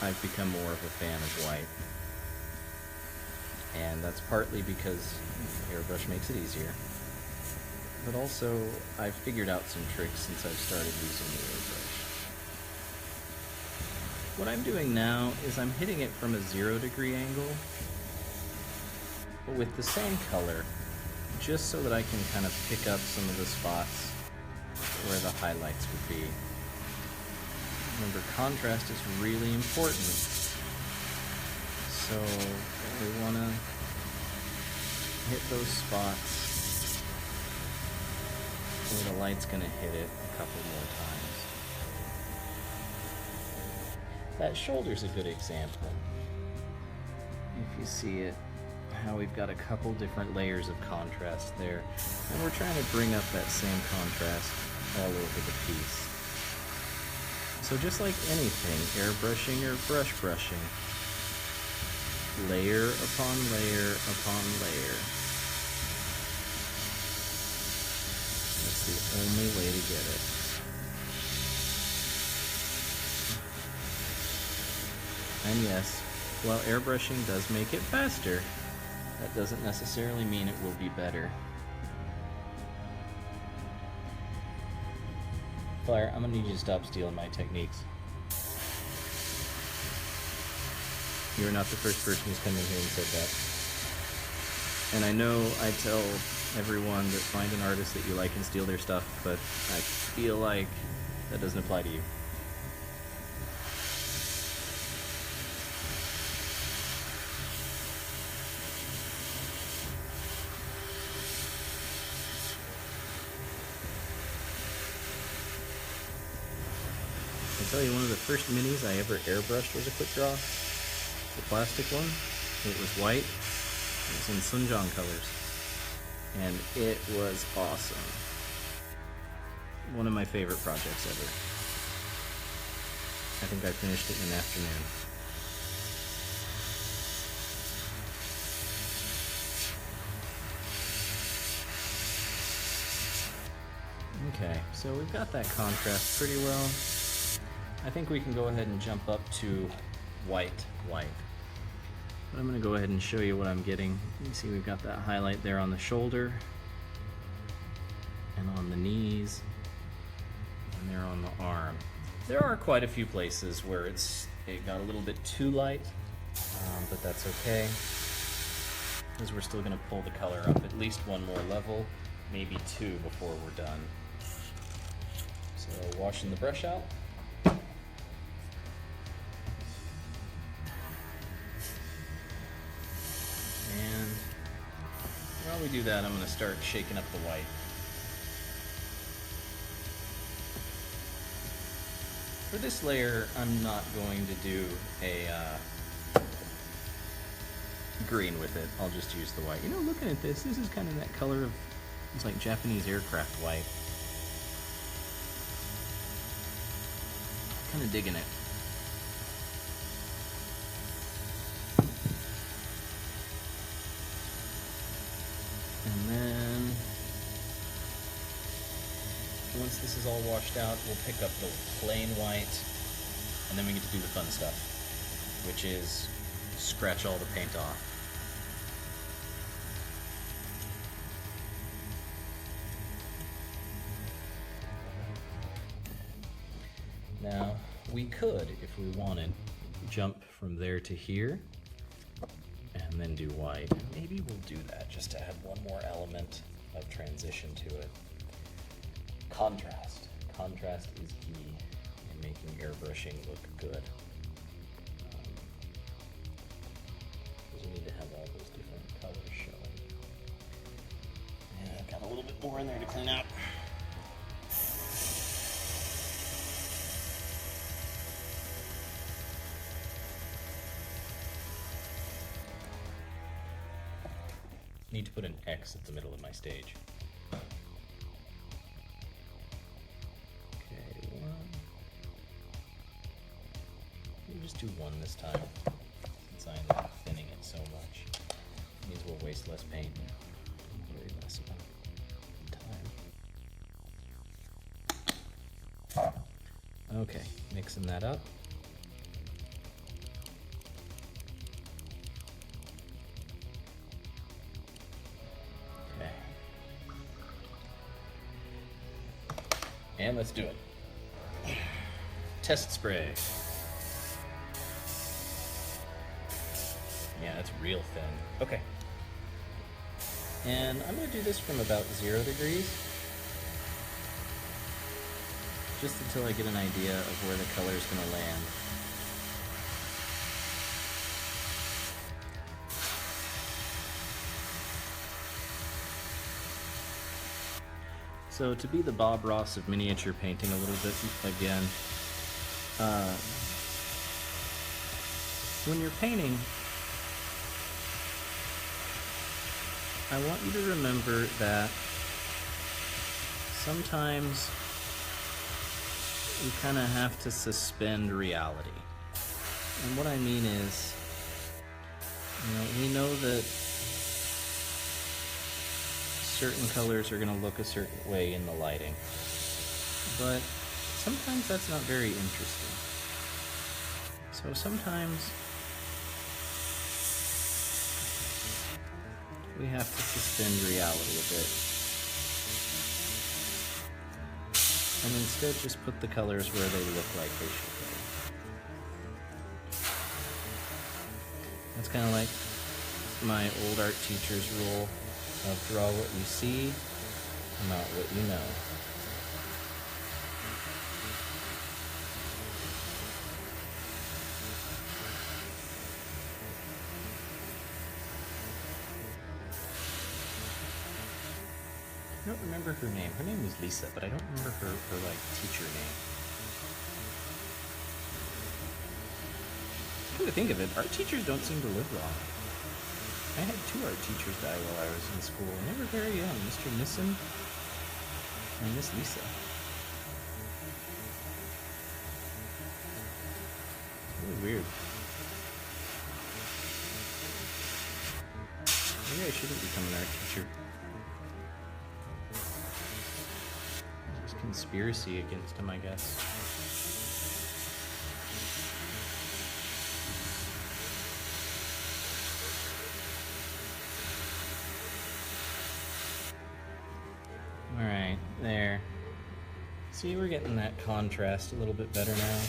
I've become more of a fan of white. And that's partly because airbrush makes it easier. But also, I've figured out some tricks since I've started using the airbrush. What I'm doing now is I'm hitting it from a 0-degree angle, but with the same color, just so that I can kind of pick up some of the spots where the highlights would be. Remember, contrast is really important. So we want to hit those spots where the light's going to hit it a couple more times. That shoulder's a good example. If you see it, how we've got a couple different layers of contrast there, and we're trying to bring up that same contrast all over the piece. So just like anything, airbrushing or brush brushing, layer upon layer upon layer. That's the only way to get it. And yes, while airbrushing does make it faster, that doesn't necessarily mean it will be better. Flyer, I'm gonna need you to stop stealing my techniques. You're not the first person who's come in here and said that. And I know I tell everyone that find an artist that you like and steal their stuff, but I feel like that doesn't apply to you. I tell you, one of the first minis I ever airbrushed was a quick draw. The plastic one. It was white. It was in Sunjang colors. And it was awesome. One of my favorite projects ever. I think I finished it in an afternoon. Okay, so we've got that contrast pretty well. I think we can go ahead and jump up to white. But I'm going to go ahead and show you what I'm getting. You see we've got that highlight there on the shoulder, and on the knees, and there on the arm. There are quite a few places where it got a little bit too light, but that's okay, because we're still going to pull the color up at least one more level, maybe two before we're done. So washing the brush out. And while we do that, I'm going to start shaking up the white. For this layer, I'm not going to do a green with it. I'll just use the white. You know, looking at this is kind of that color of, it's like Japanese aircraft white. Kind of digging it. And then, once this is all washed out, we'll pick up the plain white, and then we get to do the fun stuff, which is scratch all the paint off. Now, we could, if we wanted, jump from there to here and then do white. Maybe we'll do that just to add one more element of transition to it. Contrast. Contrast is key in making airbrushing look good. Because you need to have all those different colors showing. And I've got a little bit more in there to clean out. Need to put an X at the middle of my stage. Okay, one. We'll just do one this time, since I end up thinning it so much. It means we'll waste less paint and worry less about time. Okay, mixing that up. And let's do it. Test spray. Yeah, that's real thin. Okay. And I'm gonna do this from about 0 degrees. Just until I get an idea of where the color is gonna land. So to be the Bob Ross of miniature painting a little bit again, when you're painting, I want you to remember that sometimes you kind of have to suspend reality. And what I mean is, we know that certain colors are going to look a certain way in the lighting, but sometimes that's not very interesting. So sometimes we have to suspend reality a bit and instead just put the colors where they look like they should be. That's kind of like my old art teacher's rule of draw what you see, not what you know. I don't remember her name. Her name was Lisa, but I don't remember her like teacher name. Come to think of it, art teachers don't seem to live long. I had 2 art teachers die while I was in school, and they were very young, Mr. Nissen and Miss Lisa. Really weird. Maybe I shouldn't become an art teacher. There's conspiracy against him, I guess. Alright, there. See, we're getting that contrast a little bit better now.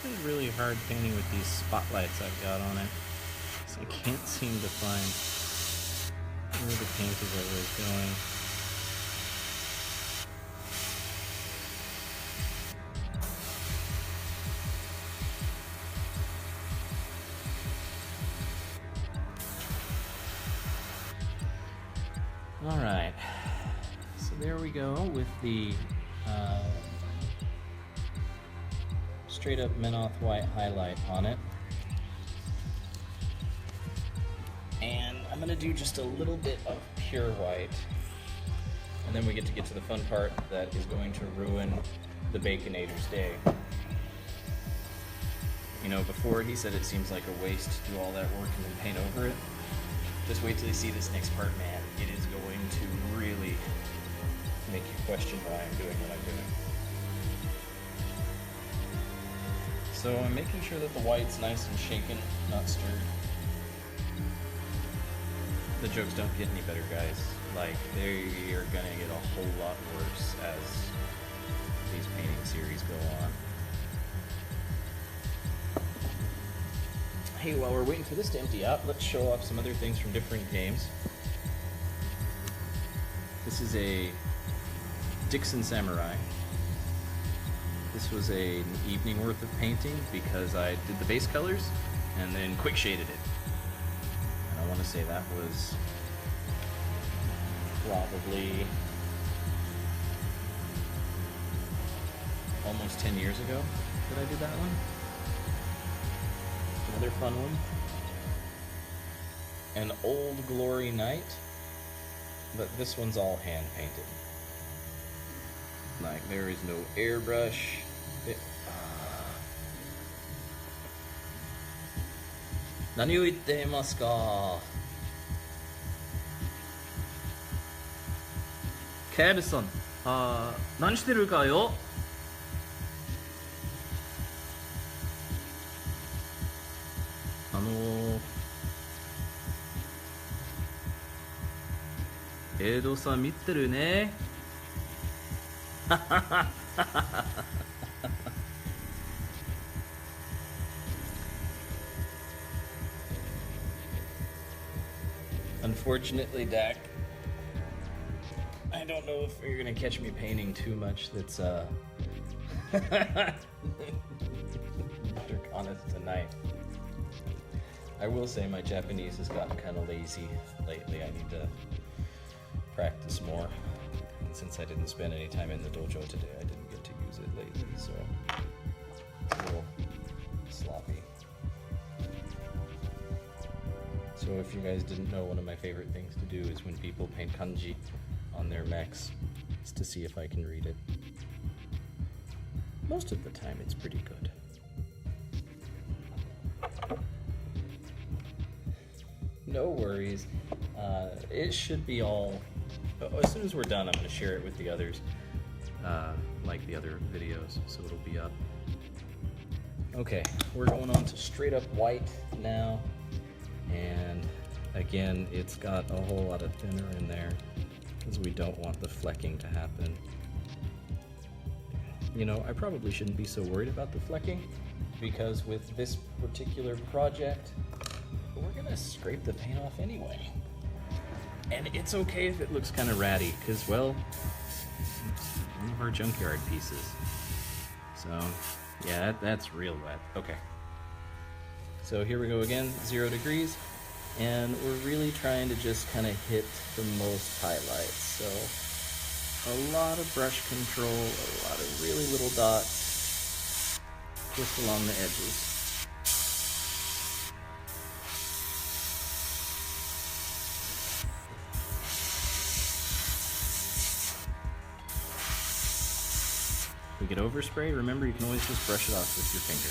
It's really hard painting with these spotlights I've got on it, so I can't seem to find where the paint is always going. Alright, so there we go with the straight up Menoth white highlight on it. And I'm going to do just a little bit of pure white. And then we get to the fun part that is going to ruin the Baconator's day. You know, before he said it seems like a waste to do all that work and then paint over it. Just wait till you see this next part, man. It is going to really make you question why I'm doing what I'm doing. So I'm making sure that the white's nice and shaken, not stirred. The jokes don't get any better, guys. Like, they are gonna get a whole lot worse as these painting series go on. Hey, while we're waiting for this to empty out, let's show off some other things from different games. This is a Dixon Samurai. This was an evening worth of painting because I did the base colors and then quick shaded it. And I want to say that was probably almost 10 years ago that I did that one. Another fun one. An Old Glory Night, but this one's all hand painted. Like, there is no airbrush. Nani o itte imasu ka? Kaede-san, nani shiteru ka yo? Edo-san mitteru ne. Unfortunately, Dak, I don't know if you're gonna catch me painting too much that's Draconis tonight. I will say my Japanese has gotten kind of lazy lately. I need to practice more. And since I didn't spend any time in the dojo today, I didn't get to use it lately, so it's a little sloppy. So if you guys didn't know, one of my favorite things to do is when people paint kanji on their mechs, is to see if I can read it. Most of the time it's pretty good. No worries. It should be all... As soon as we're done, I'm going to share it with the others, like the other videos, so it'll be up. Okay, we're going on to straight up white now, and again, it's got a whole lot of thinner in there, because we don't want the flecking to happen. You know, I probably shouldn't be so worried about the flecking, because with this particular project, we're going to scrape the paint off anyway. And it's okay if it looks kind of ratty, because, well, it's one of our junkyard pieces. So, yeah, that's real wet. Okay. So here we go again, 0 degrees, and we're really trying to just kind of hit the most highlights. So, a lot of brush control, a lot of really little dots, just along the edges. If we get overspray, remember you can always just brush it off with your finger.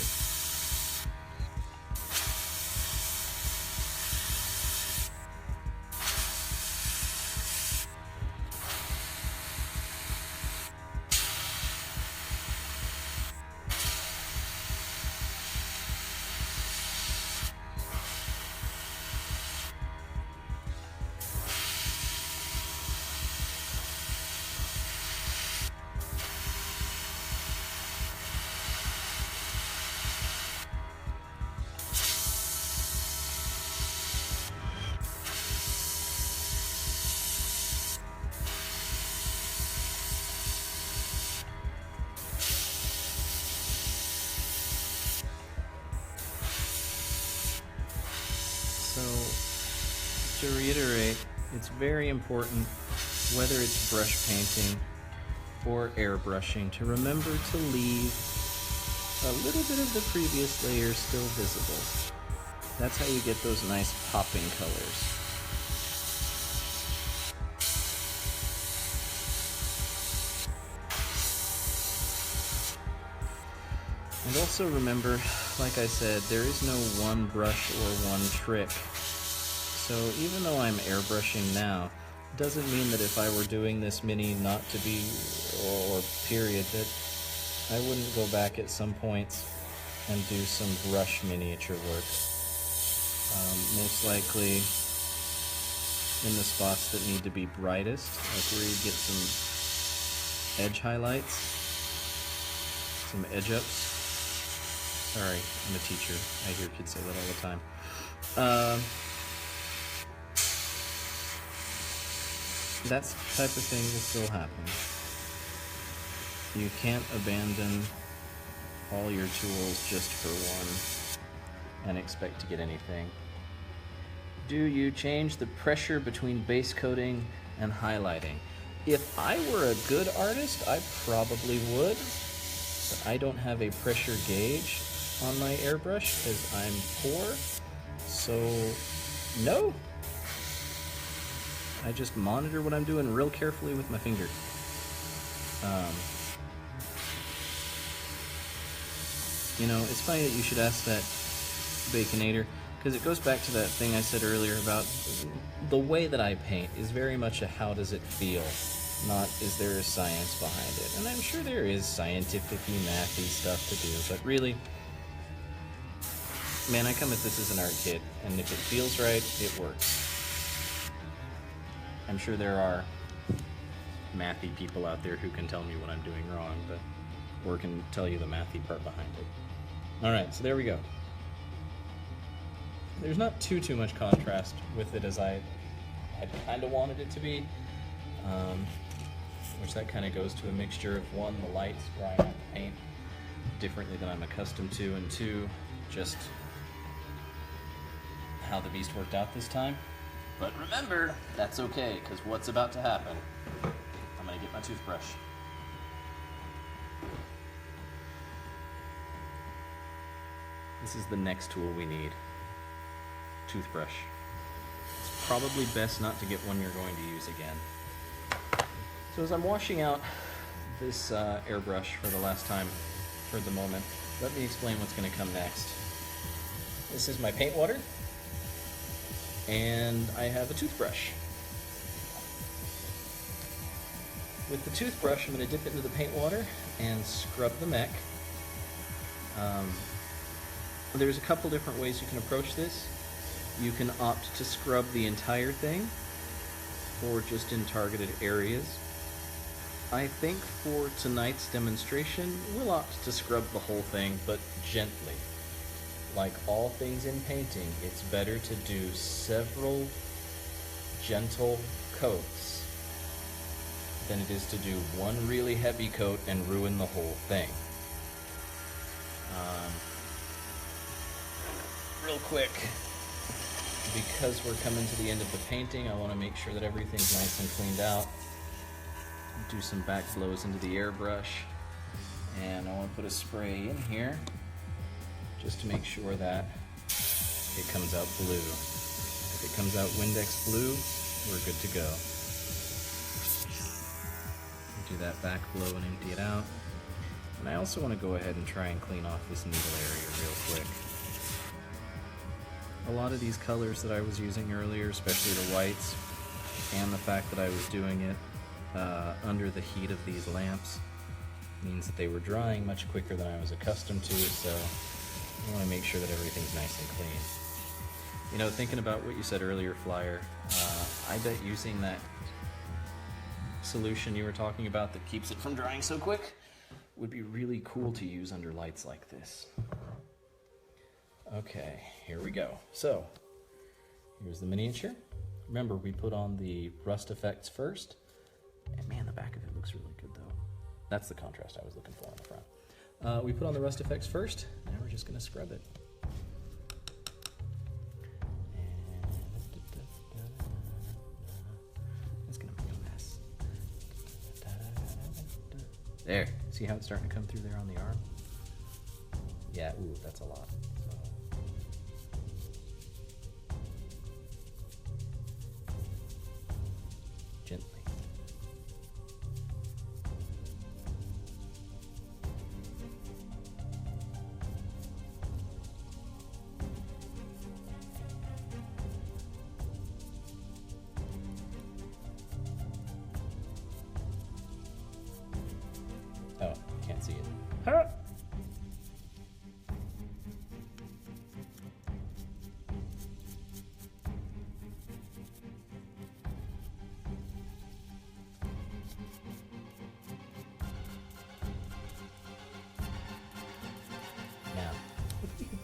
So, to reiterate, it's very important, whether it's brush painting or airbrushing, to remember to leave a little bit of the previous layer still visible. That's how you get those nice popping colors. And also remember, like I said, there is no one brush or one trick. So even though I'm airbrushing now, doesn't mean that if I were doing this mini not to be, or period, that I wouldn't go back at some points and do some brush miniature work. Most likely in the spots that need to be brightest, like where you get some edge highlights, some edge ups. Sorry, I'm a teacher. I hear kids say that all the time. That type of thing will still happen. You can't abandon all your tools just for one and expect to get anything. Do you change the pressure between base coating and highlighting? If I were a good artist, I probably would, but I don't have a pressure gauge on my airbrush because I'm poor, so no. I just monitor what I'm doing real carefully with my finger. You know, it's funny that you should ask that, Baconator, because it goes back to that thing I said earlier about the way that I paint is very much a how does it feel, not is there a science behind it. And I'm sure there is scientific-y, mathy stuff to do, but really, man, I come at this as an art kid, and if it feels right, it works. I'm sure there are mathy people out there who can tell me what I'm doing wrong, but or can tell you the mathy part behind it. Alright, so there we go. There's not too much contrast with it as I had kind of wanted it to be, which that kind of goes to a mixture of one, the lights drying on the paint differently than I'm accustomed to, and two, just how the beast worked out this time. But remember, that's okay, because what's about to happen? I'm gonna get my toothbrush. This is the next tool we need. Toothbrush. It's probably best not to get one you're going to use again. So as I'm washing out this airbrush for the last time for the moment, let me explain what's going to come next. This is my paint water, and I have a toothbrush. With the toothbrush, I'm going to dip it into the paint water and scrub the mech. There's a couple different ways you can approach this. You can opt to scrub the entire thing, or just in targeted areas. I think for tonight's demonstration, we'll opt to scrub the whole thing, but gently. Like all things in painting, it's better to do several gentle coats than it is to do one really heavy coat and ruin the whole thing. Real quick, because we're coming to the end of the painting, I want to make sure that everything's nice and cleaned out. Do some back blows into the airbrush, and I want to put a spray in here just to make sure that it comes out blue. If it comes out Windex blue, we're good to go. Do that back blow and empty it out. And I also want to go ahead and try and clean off this needle area real quick. A lot of these colors that I was using earlier, especially the whites, and the fact that I was doing it under the heat of these lamps, means that they were drying much quicker than I was accustomed to, so I want to make sure that everything's nice and clean. You know, thinking about what you said earlier, Flyer, I bet using that solution you were talking about that keeps it from drying so quick would be really cool to use under lights like this. Okay, here we go. So, here's the miniature. Remember, we put on the rust effects first. And man, the back of it looks really good though. That's the contrast I was looking for on the front. We put on the rust effects first. Now we're just gonna scrub it. It's gonna be a mess. There, see how it's starting to come through there on the arm? Yeah, ooh, that's a lot. Gently.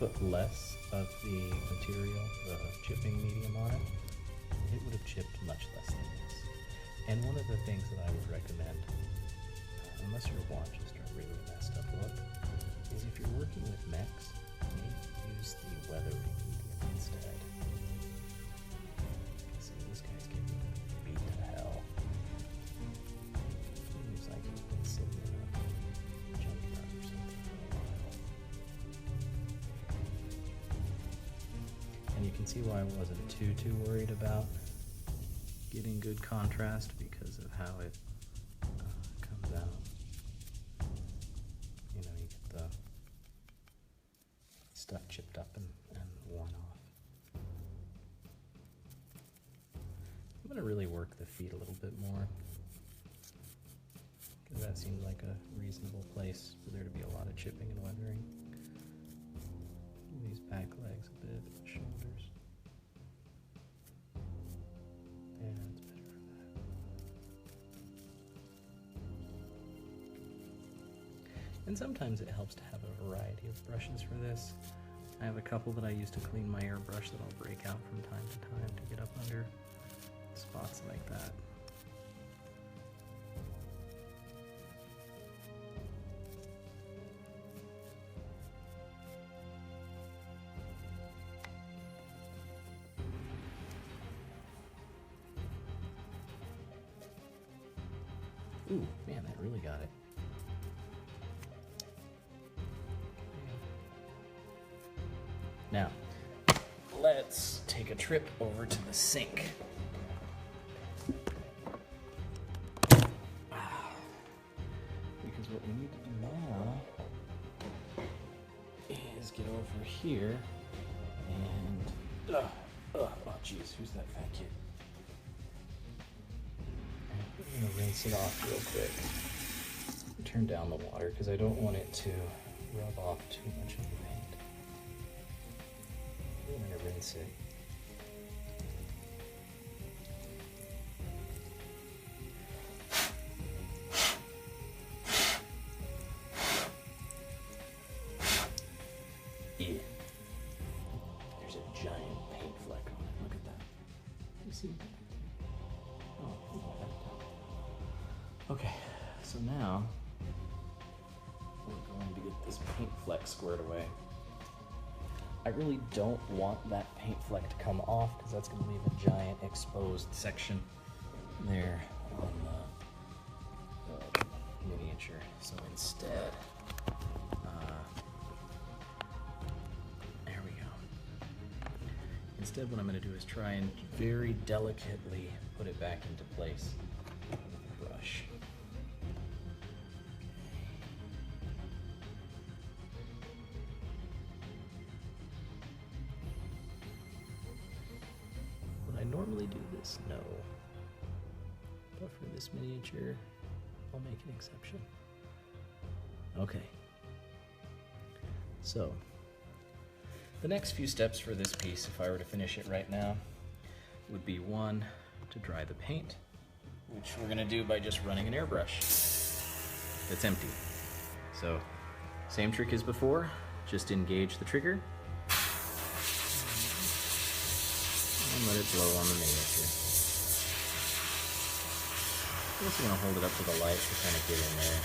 put less of the material, the chipping medium on it, it would have chipped much less than this. And one of the things that I would recommend, unless your watches are really messed up look, is if you're working with mechs, maybe use the weathering medium instead. See, this guy's getting beat to hell. Seems like he's been sitting in a junkyard or something for a while. And you can see why I wasn't too worried about getting good contrast because of how it comes out. You know, you get the stuff chipped up and worn off. I'm going to really work the feet a little bit more, because that seems like a reasonable place for there to be a lot of chipping and weathering. These back legs a bit, the shoulders. Yeah, it's better for that. And sometimes it helps to have a variety of brushes for this. I have a couple that I use to clean my airbrush that I'll break out from time to time to get up under spots like that. Ooh, man, that really got it. Now, let's take a trip over to the sink. Because what we need to do now is get over here and... oh jeez, who's that fat kid? I'm gonna rinse it off real quick. Turn down the water because I don't want it to rub off too much of the paint. I'm gonna rinse it. Yeah. There's a giant paint fleck on it. Look at that. You see that? Okay, so now we're going to get this paint fleck squared away. I really don't want that paint fleck to come off because that's going to leave a giant exposed section there on the miniature. So instead, there we go. Instead, what I'm going to do is try and very delicately put it back into place with the brush. Normally do this? No. But for this miniature, I'll make an exception. Okay. So, the next few steps for this piece, if I were to finish it right now, would be one, to dry the paint, which we're gonna do by just running an airbrush that's empty. So, same trick as before, just engage the trigger, and let it blow on the miniature. I'm also going to hold it up to the light to kind of get in there.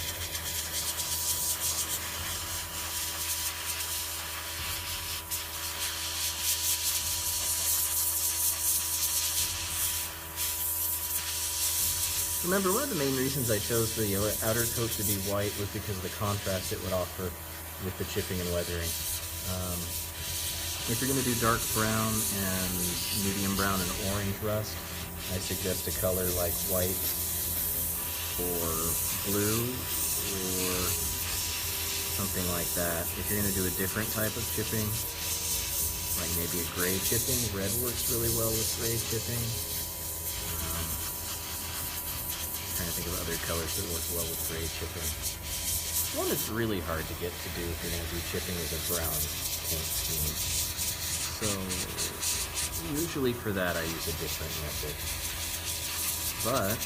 Remember, one of the main reasons I chose the outer coat to be white was because of the contrast it would offer with the chipping and weathering. If you're going to do dark brown and medium brown and orange rust, I suggest a color like white or blue or something like that. If you're going to do a different type of chipping, like maybe a gray chipping, red works really well with gray chipping. Trying to think of other colors that work well with gray chipping. One that's really hard to get to do if you're going to do chipping is a brown paint scheme. So, usually for that I use a different method. But,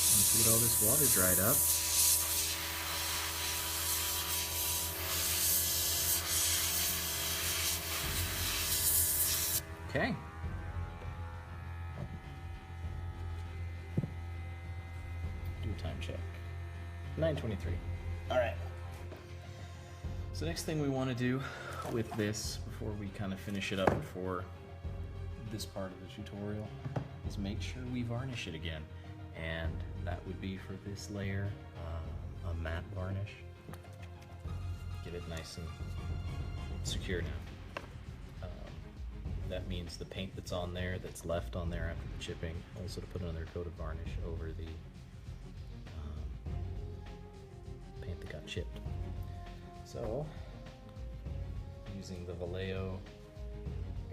once you get all this water dried up, Okay. Do a time check. 9:23. All right. So next thing we want to do with this, before we kind of finish it up for this part of the tutorial, is make sure we varnish it again. And that would be for this layer, a matte varnish. Get it nice and secure now. That means the paint that's on there, that's left on there after the chipping, also to put another coat of varnish over the paint that got chipped. So, using the Vallejo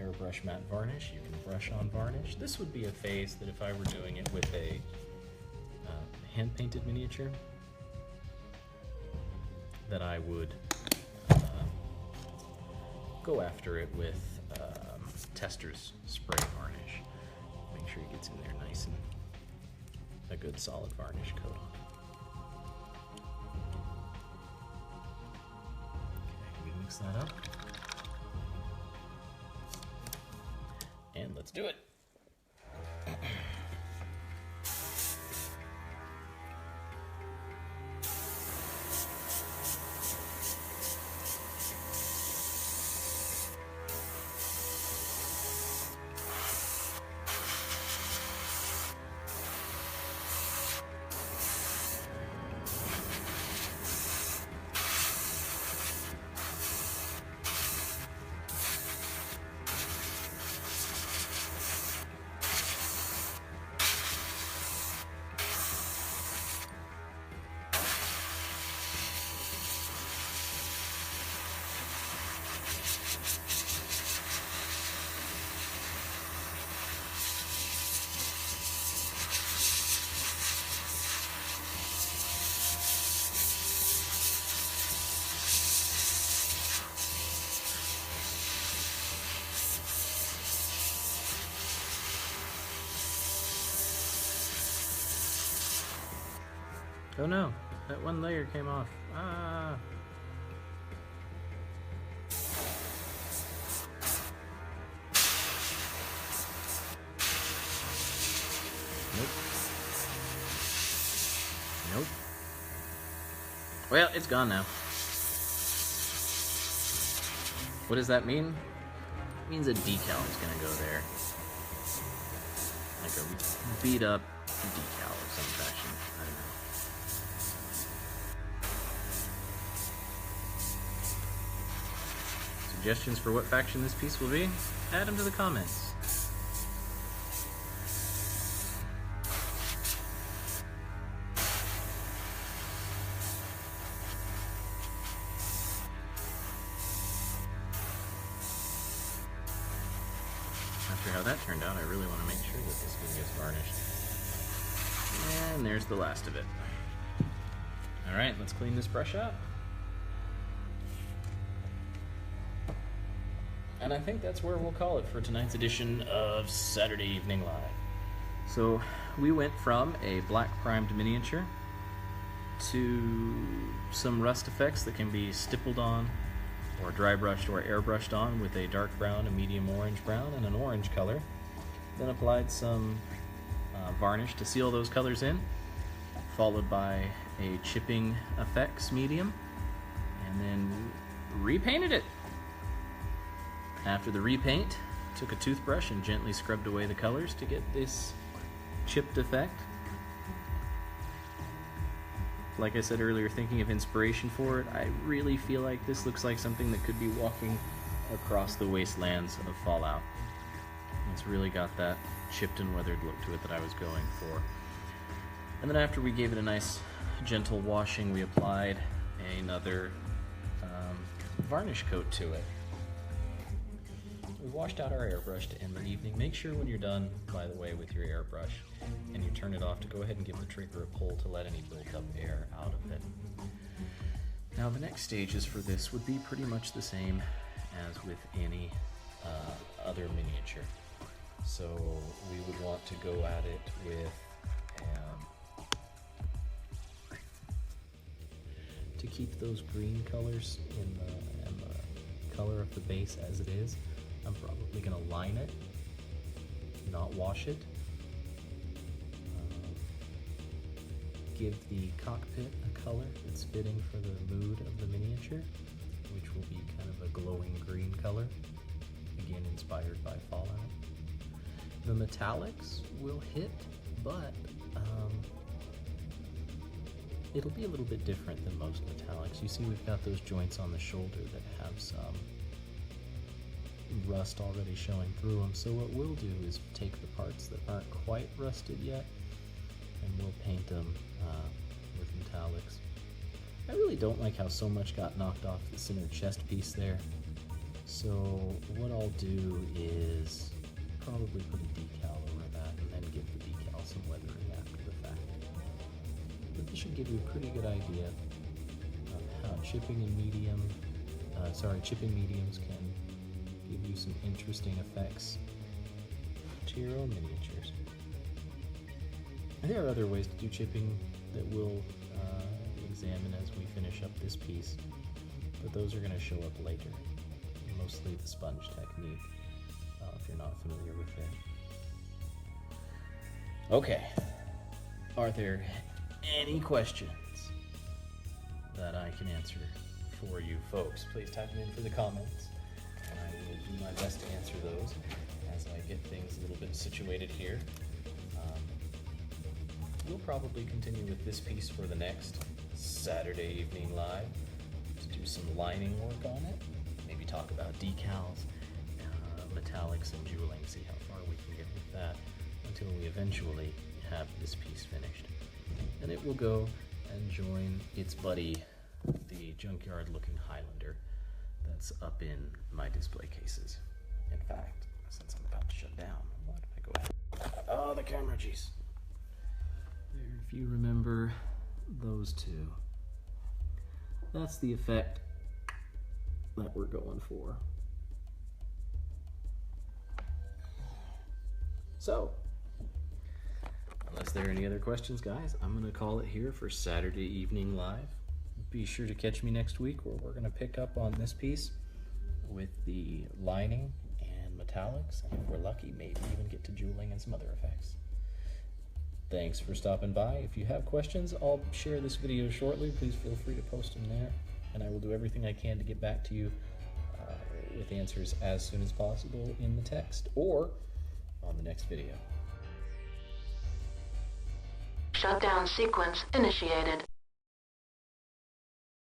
Airbrush matte varnish, you can brush on varnish. This would be a phase that if I were doing it with a hand-painted miniature, that I would go after it with Tester's spray varnish. Make sure it gets in there nice and a good solid varnish coat on it. Okay, we mix that up. And let's do it. Oh no, that one layer came off. Ah! Nope. Nope. Well, it's gone now. What does that mean? It means a decal is gonna go there. Like a beat up decal of some fashion. I don't know. Suggestions for what faction this piece will be? Add them to the comments. After how that turned out, I really want to make sure that this thing gets varnished. And there's the last of it. Alright, let's clean this brush out. And I think that's where we'll call it for tonight's edition of Saturday Evening Live. So we went from a black primed miniature to some rust effects that can be stippled on or dry brushed or airbrushed on with a dark brown, a medium orange brown, and an orange color. Then applied some varnish to seal those colors in, followed by a chipping effects medium, and then repainted it. After the repaint, took a toothbrush and gently scrubbed away the colors to get this chipped effect. Like I said earlier, thinking of inspiration for it, I really feel like this looks like something that could be walking across the wastelands of Fallout. It's really got that chipped and weathered look to it that I was going for. And then after we gave it a nice gentle washing, we applied another varnish coat to it. We washed out our airbrush to end the evening. Make sure when you're done, by the way, with your airbrush and you turn it off, to go ahead and give the trigger a pull to let any built-up air out of it. Now the next stages for this would be pretty much the same as with any other miniature. So we would want to go at it with to keep those green colors in the color of the base as it is. I'm probably going to line it not wash it. Give the cockpit a color that's fitting for the mood of the miniature, which will be kind of a glowing green color, again inspired by Fallout. The metallics will hit, but it'll be a little bit different than most metallics. You see we've got those joints on the shoulder that have some rust already showing through them, so what we'll do is take the parts that aren't quite rusted yet and we'll paint them with metallics. I really don't like how so much got knocked off the center chest piece there, so what I'll do is probably put a decal over that and then give the decal some weathering after the fact. But this should give you a pretty good idea of how chipping mediums can give you some interesting effects to your own miniatures. And there are other ways to do chipping that we'll examine as we finish up this piece, but those are going to show up later. Mostly the sponge technique, if you're not familiar with it. Okay, are there any questions that I can answer for you folks? Please type them in for the comments, and I will do my best to answer those as I get things a little bit situated here. We'll probably continue with this piece for the next Saturday evening live, to do some lining work on it, maybe talk about decals, metallics and jeweling, see how far we can get with that until we eventually have this piece finished. And it will go and join its buddy, the junkyard looking Highlander that's up in my display cases. In fact, since I'm about to shut down, why don't I go ahead? Oh, the camera, jeez. There, if you remember those two, that's the effect that we're going for. So, unless there are any other questions, guys, I'm going to call it here for Saturday evening live. Be sure to catch me next week where we're going to pick up on this piece with the lining and metallics, and if we're lucky, maybe even get to jeweling and some other effects. Thanks for stopping by. If you have questions, I'll share this video shortly. Please feel free to post them there, and I will do everything I can to get back to you with answers as soon as possible in the text or on the next video. Shutdown sequence initiated.